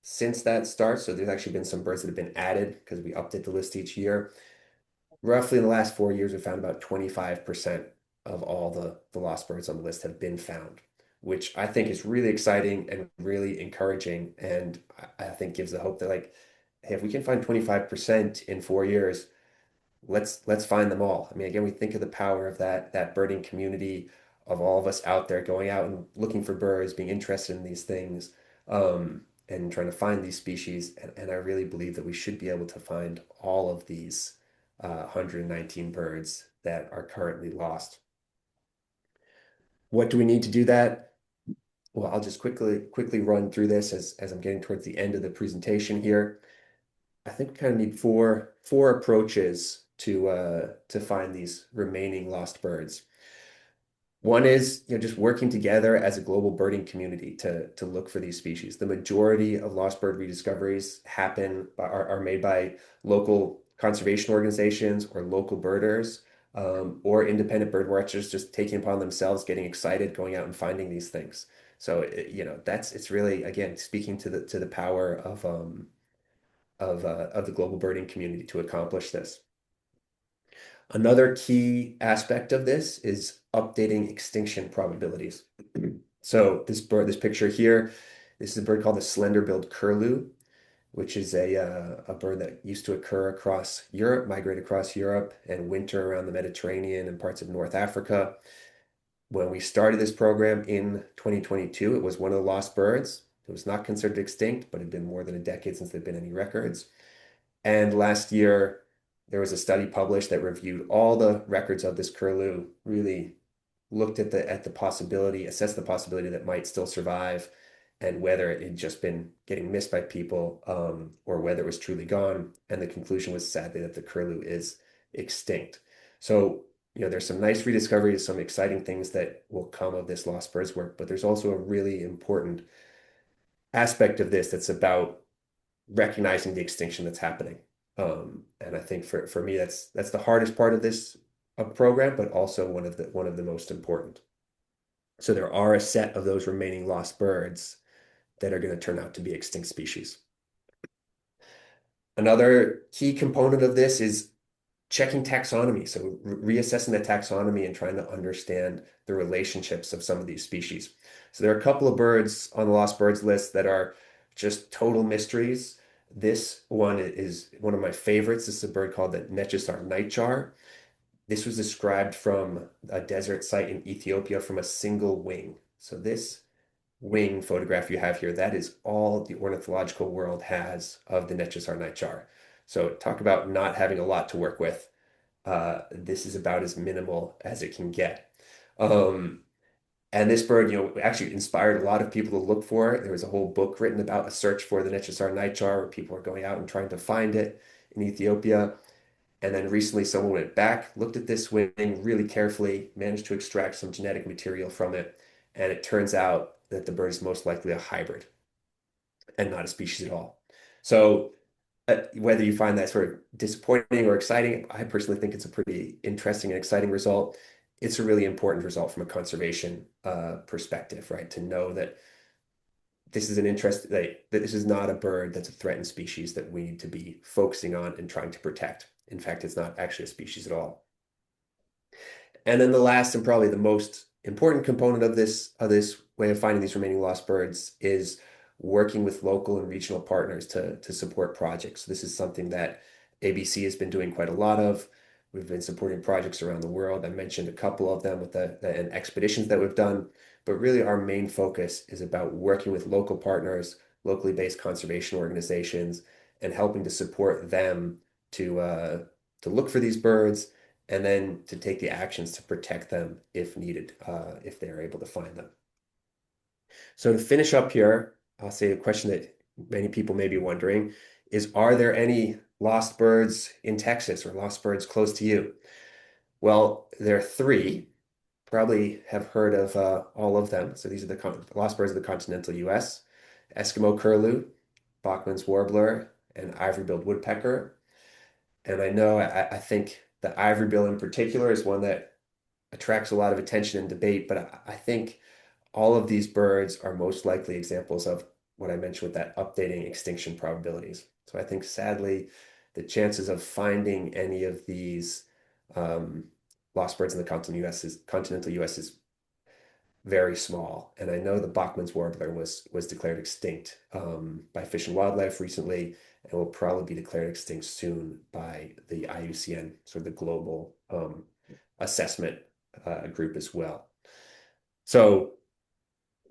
since that start, so there's actually been some birds that have been added because we update the list each year. Roughly in the last 4 years, we found about 25% of all the lost birds on the list have been found, which I think is really exciting and really encouraging. And I think gives the hope that, like, hey, if we can find 25% in 4 years, let's find them all. I mean, again, we think of the power of that birding community, of all of us out there going out and looking for birds, being interested in these things, and trying to find these species. And I really believe that we should be able to find all of these 119 birds that are currently lost. What do we need to do that? Well, I'll just quickly run through this as I'm getting towards the end of the presentation here. I think we kind of need four approaches to find these remaining lost birds. One is just working together as a global birding community to look for these species. The majority of lost bird rediscoveries are made by local conservation organizations or local birders, or independent bird watchers just taking upon themselves, getting excited, going out and finding these things. So it's really, again, speaking to the power of the global birding community to accomplish this. Another key aspect of this is updating extinction probabilities. So this picture here, this is a bird called the slender-billed curlew, which is a bird that used to occur across Europe, migrate across Europe, and winter around the Mediterranean and parts of North Africa. When we started this program in 2022, it was one of the lost birds. It was not considered extinct, but it had been more than a decade since there'd been any records. And last year, there was a study published that reviewed all the records of this curlew, really looked at the possibility, assessed the possibility that it might still survive, and whether it had just been getting missed by people, or whether it was truly gone. And the conclusion was sadly that the curlew is extinct. So, there's some nice rediscoveries, some exciting things that will come of this lost birds work, but there's also a really important aspect of this that's about recognizing the extinction that's happening. And I think for me, that's the hardest part of this program, but also one of the most important. So there are a set of those remaining lost birds that are going to turn out to be extinct species. Another key component of this is checking taxonomy. So reassessing the taxonomy and trying to understand the relationships of some of these species. So there are a couple of birds on the lost birds list that are just total mysteries. This one is one of my favorites. This is a bird called the Netchesar nightjar. This was described from a desert site in Ethiopia from a single wing. So this wing photograph you have here, that is all the ornithological world has of the Netchesar nightjar. So talk about not having a lot to work with. This is about as minimal as it can get. And this bird, actually inspired a lot of people to look for it. There was a whole book written about a search for the Netchesar nightjar, where people are going out and trying to find it in Ethiopia. And then recently someone went back, looked at this wing really carefully, managed to extract some genetic material from it. And it turns out that the bird is most likely a hybrid and not a species at all. So whether you find that sort of disappointing or exciting, I personally think it's a pretty interesting and exciting result. It's a really important result from a conservation perspective, right? To know that this is an interest, that this is not a bird that's a threatened species that we need to be focusing on and trying to protect. In fact, it's not actually a species at all. And then the last and probably the most important component of this way of finding these remaining lost birds is working with local and regional partners to support projects. So this is something that ABC has been doing quite a lot of. We've been supporting projects around the world. I mentioned a couple of them with the expeditions that we've done, but really our main focus is about working with local partners, locally based conservation organizations, and helping to support them to look for these birds and then to take the actions to protect them if needed, if they're able to find them. So to finish up here, I'll say a question that many people may be wondering is, are there any lost birds in Texas or lost birds close to you? Well, there are three. Probably have heard of all of them. So these are the lost birds of the continental US: Eskimo curlew, Bachman's warbler, and ivory-billed woodpecker. And I know I think the ivory bill in particular is one that attracts a lot of attention and debate, but I think all of these birds are most likely examples of what I mentioned with that updating extinction probabilities. So I think sadly, the chances of finding any of these lost birds in the continental US is very small. And I know the Bachman's warbler was declared extinct by Fish and Wildlife recently, and will probably be declared extinct soon by the IUCN, sort of the global assessment group as well. So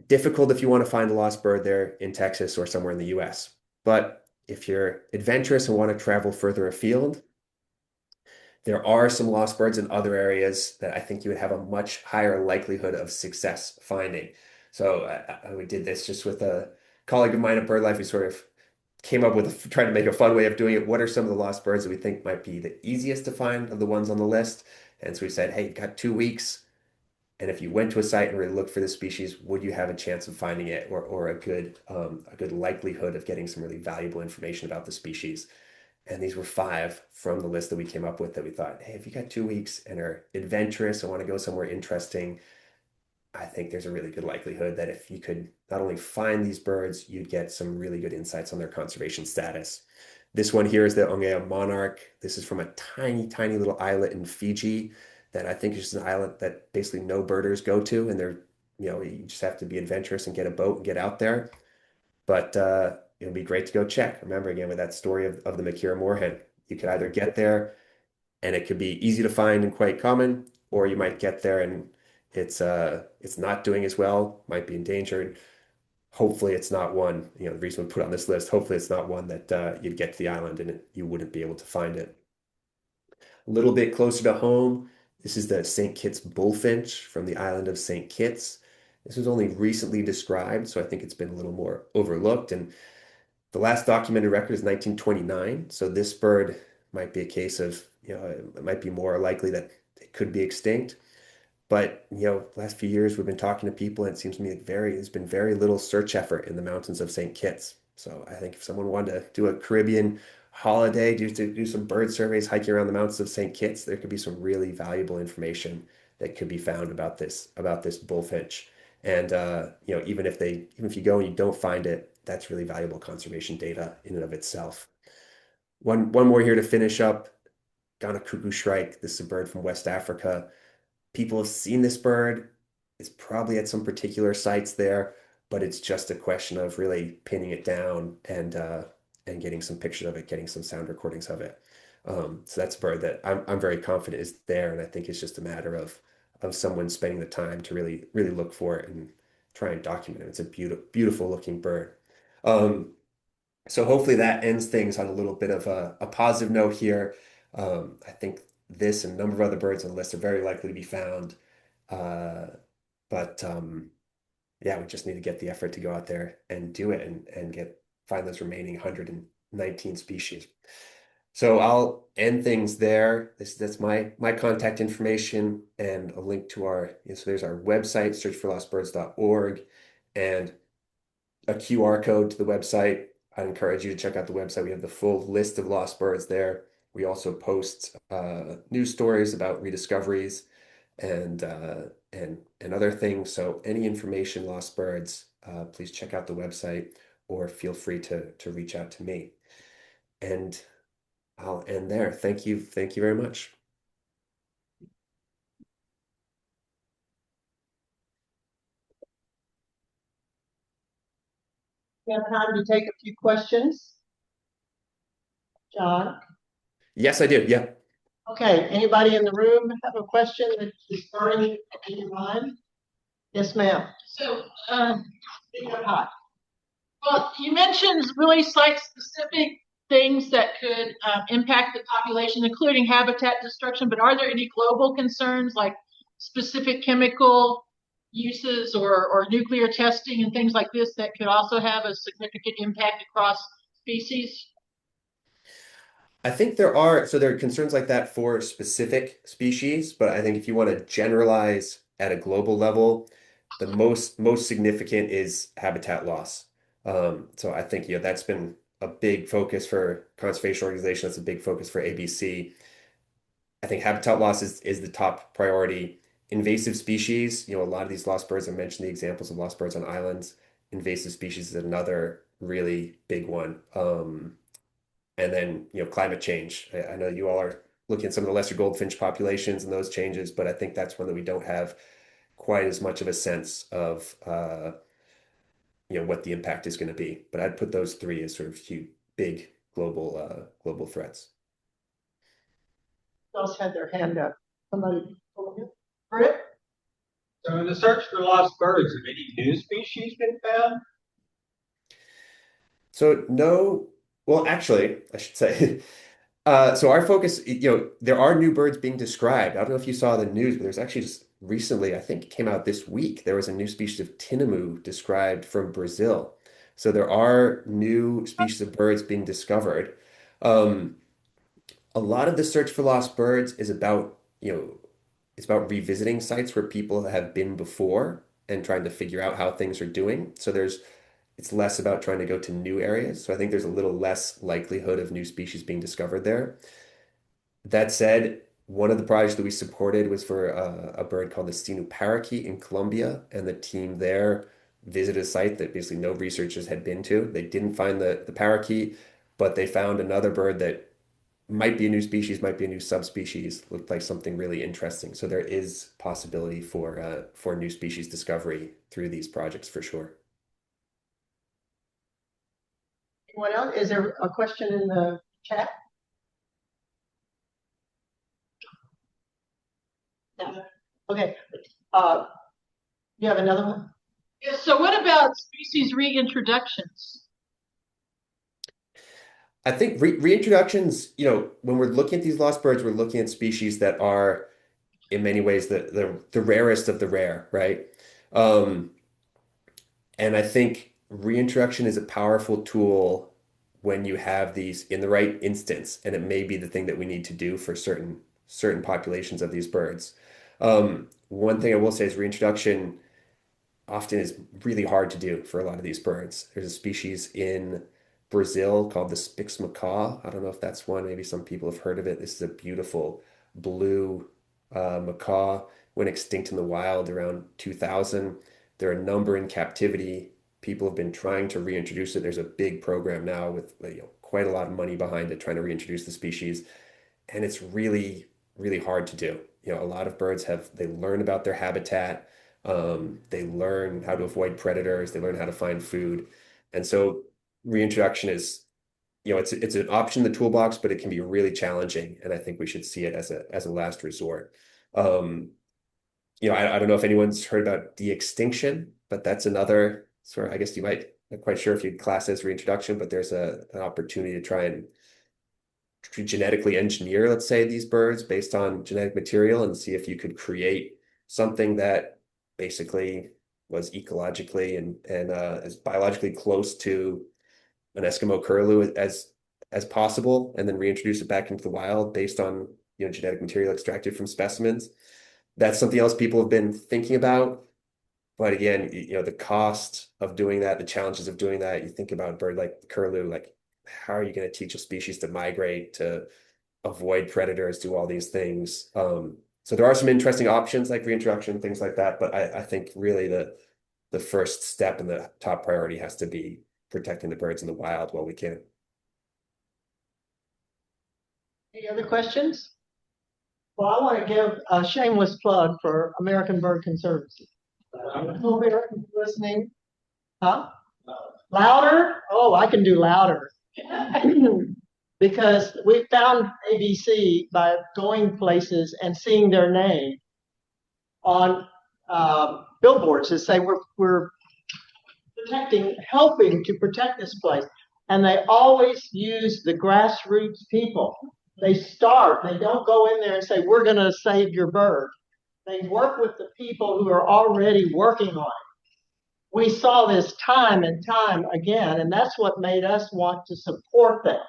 difficult if you want to find a lost bird there in Texas or somewhere in the US. But if you're adventurous and want to travel further afield, there are some lost birds in other areas that I think you would have a much higher likelihood of success finding. So we did this just with a colleague of mine at BirdLife. We sort of came up with trying to make a fun way of doing it. What are some of the lost birds that we think might be the easiest to find of the ones on the list? And so we said, hey, you've got 2 weeks. And if you went to a site and really looked for the species, would you have a chance of finding it, or a good likelihood of getting some really valuable information about the species? And these were 5 from the list that we came up with that we thought, hey, if you got 2 weeks and are adventurous and want to go somewhere interesting, I think there's a really good likelihood that if you could not only find these birds, you'd get some really good insights on their conservation status. This one here is the Ongea monarch. This is from a tiny, tiny little islet in Fiji that I think is just an island that basically no birders go to. And they're, you just have to be adventurous and get a boat and get out there. But it would be great to go check. Remember, again, with that story of the Makira moorhen, you could either get there and it could be easy to find and quite common, or you might get there and it's not doing as well, might be endangered. Hopefully it's not one, the reason we put on this list, hopefully it's not one that you'd get to the island and you wouldn't be able to find it. A little bit closer to home, this is the St. Kitts bullfinch from the island of St. Kitts. This was only recently described, so I think it's been a little more overlooked. And the last documented record is 1929. So this bird might be a case of, it might be more likely that it could be extinct. But, last few years we've been talking to people, and it seems to me like there's been very little search effort in the mountains of St. Kitts. So I think if someone wanted to do a Caribbean holiday, do some bird surveys, hiking around the mountains of St. Kitts, there could be some really valuable information that could be found about this bullfinch. And even if you go and you don't find it, that's really valuable conservation data in and of itself. One more here to finish up. Ghana cuckoo shrike. This is a bird from West Africa. People have seen this bird. It's probably at some particular sites there, but it's just a question of really pinning it down and getting some pictures of it, getting some sound recordings of it. So that's a bird that I'm very confident is there, and I think it's just a matter of someone spending the time to really look for it and try and document it. It's a beautiful looking bird. So hopefully that ends things on a little bit of a positive note here. I think this and a number of other birds on the list are very likely to be found. But yeah, we just need to get the effort to go out there and do it and find those remaining 119 species. So I'll end things there. That's my contact information and a link to so there's our website, searchforlostbirds.org, and a QR code to the website. I'd encourage you to check out the website. We have the full list of lost birds there. We also post news stories about rediscoveries and other things. So any information, lost birds, please check out the website or feel free to reach out to me. And I'll end there. Thank you very much. We have time to take a few questions. John? Yes, I do. Yeah. Okay, anybody in the room have a question that is burning in your mind? Yes, ma'am. So, Speak up high. well, you mentioned really site-specific things that could impact the population, including habitat destruction, but are there any global concerns like specific chemical uses or nuclear testing and things like this that could also have a significant impact across species? I think there are concerns like that for specific species, but I think if you want to generalize at a global level, the most significant is habitat loss. So I think that's been a big focus for conservation organizations. That's a big focus for ABC. I think habitat loss is the top priority. Invasive species, a lot of these lost birds, I mentioned the examples of lost birds on islands. Invasive species is another really big one. And then, climate change. I know you all are looking at some of the lesser goldfinch populations and those changes, but I think that's one that we don't have quite as much of a sense of, what the impact is going to be. But I'd put those three as sort of huge, big global threats. Who else had their hand up? Somebody over here? Britt? So in the search for lost birds, have any new species been found? So no, well, actually, I should say, so our focus, there are new birds being described. I don't know if you saw the news, but there's actually just recently, I think it came out this week, there was a new species of tinamou described from Brazil. So there are new species of birds being discovered. Um, a lot of the search for lost birds is about, it's about revisiting sites where people have been before and trying to figure out how things are doing. So it's less about trying to go to new areas. So I think there's a little less likelihood of new species being discovered there. That said, one of the projects that we supported was for a bird called the Sinu parakeet in Colombia, and the team there visited a site that basically no researchers had been to. They didn't find the parakeet, but they found another bird that might be a new species, might be a new subspecies, looked like something really interesting. So there is possibility for new species discovery through these projects for sure. Anyone else? Is there a question in the chat? No. Okay. You have another one? Yeah, so what about species reintroductions? I think reintroductions, when we're looking at these lost birds, we're looking at species that are in many ways the rarest of the rare, right? Um, and I think reintroduction is a powerful tool when you have these in the right instance, and it may be the thing that we need to do for certain populations of these birds. One thing I will say is reintroduction often is really hard to do for a lot of these birds. There's a species in Brazil called the Spix macaw. I don't know if that's one. Maybe some people have heard of it. This is a beautiful blue macaw. Went extinct in the wild around 2000. There are a number in captivity. People have been trying to reintroduce it. There's a big program now with quite a lot of money behind it trying to reintroduce the species, and it's really, really hard to do. A lot of birds they learn about their habitat. They learn how to avoid predators. They learn how to find food. And so reintroduction is, it's an option in the toolbox, but it can be really challenging. And I think we should see it as a last resort. I don't know if anyone's heard about de-extinction, but that's another sort of, I guess you might, not quite sure if you'd class it as reintroduction, but there's an opportunity to try and genetically engineer, let's say, these birds based on genetic material and see if you could create something that basically was ecologically and as biologically close to an Eskimo curlew as possible, and then reintroduce it back into the wild based on genetic material extracted from specimens. That's something else people have been thinking about. But again, the cost of doing that, the challenges of doing that, you think about a bird like the curlew, like how are you going to teach a species to migrate, to avoid predators, do all these things? So there are some interesting options like reintroduction, things like that. But I think really the first step and the top priority has to be protecting the birds in the wild while we can. Any other questions? Well, I want to give a shameless plug for American Bird Conservancy. I hope everyone's listening. Huh? Louder? Oh, I can do louder. Because we found ABC by going places and seeing their name on billboards that say we're protecting, helping to protect this place. And they always use the grassroots people. They start, they don't go in there and say, we're going to save your bird. They work with the people who are already working on it. We saw this time and time again, and that's what made us want to support them.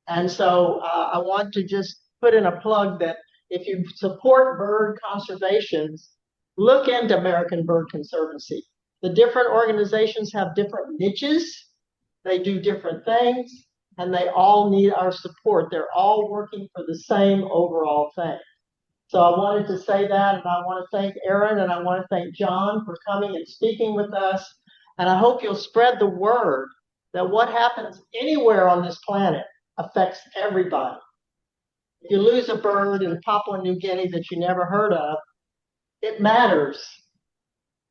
And so I want to just put in a plug that if you support bird conservations, look into American Bird Conservancy. The different organizations have different niches. They do different things, and they all need our support. They're all working for the same overall thing. So I wanted to say that, and I want to thank Aaron, and I want to thank John for coming and speaking with us. And I hope you'll spread the word that what happens anywhere on this planet affects everybody. If you lose a bird in Papua New Guinea that you never heard of, it matters.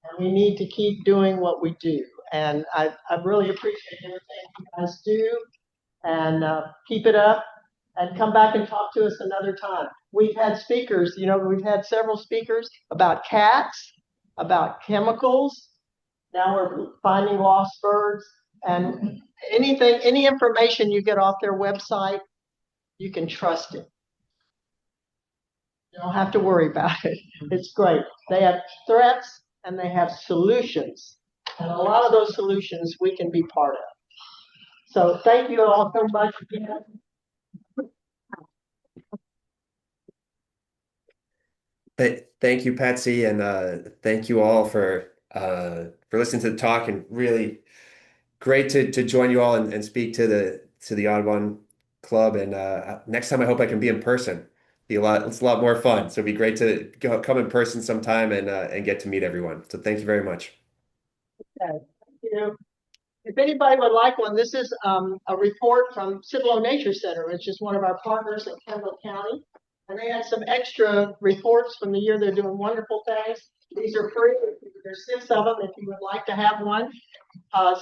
And we need to keep doing what we do. And I really appreciate everything you guys do. And keep it up and come back and talk to us another time. We've had speakers, we've had several speakers about cats, about chemicals. Now we're finding lost birds. And any information you get off their website, you can trust it. You don't have to worry about it. It's great. They have threats and they have solutions. And a lot of those solutions we can be part of. So thank you all so much again. Thank you, Patsy, and thank you all for listening to the talk, and really great to join you all and speak to the Audubon Club. And next time I hope I can be in person. It's a lot more fun. So it'd be great to come in person sometime and get to meet everyone. So thank you very much. Okay. Thank you. If anybody would like one, this is a report from Cibolo Nature Center, which is one of our partners in Kendall County. And they had some extra reports from the year. They're doing wonderful things. These are free. There's 6 of them if you would like to have one.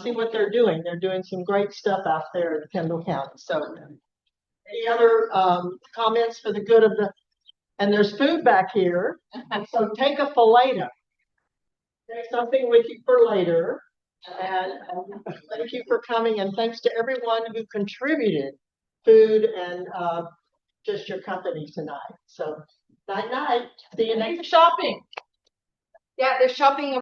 See what they're doing. They're doing some great stuff out there in Kendall County. So any other comments for the good of the, and there's food back here. So take a filet. Take something with you for later. And thank you for coming. And thanks to everyone who contributed food and just your company tonight. So night night. See you next shopping. Yeah, they're shopping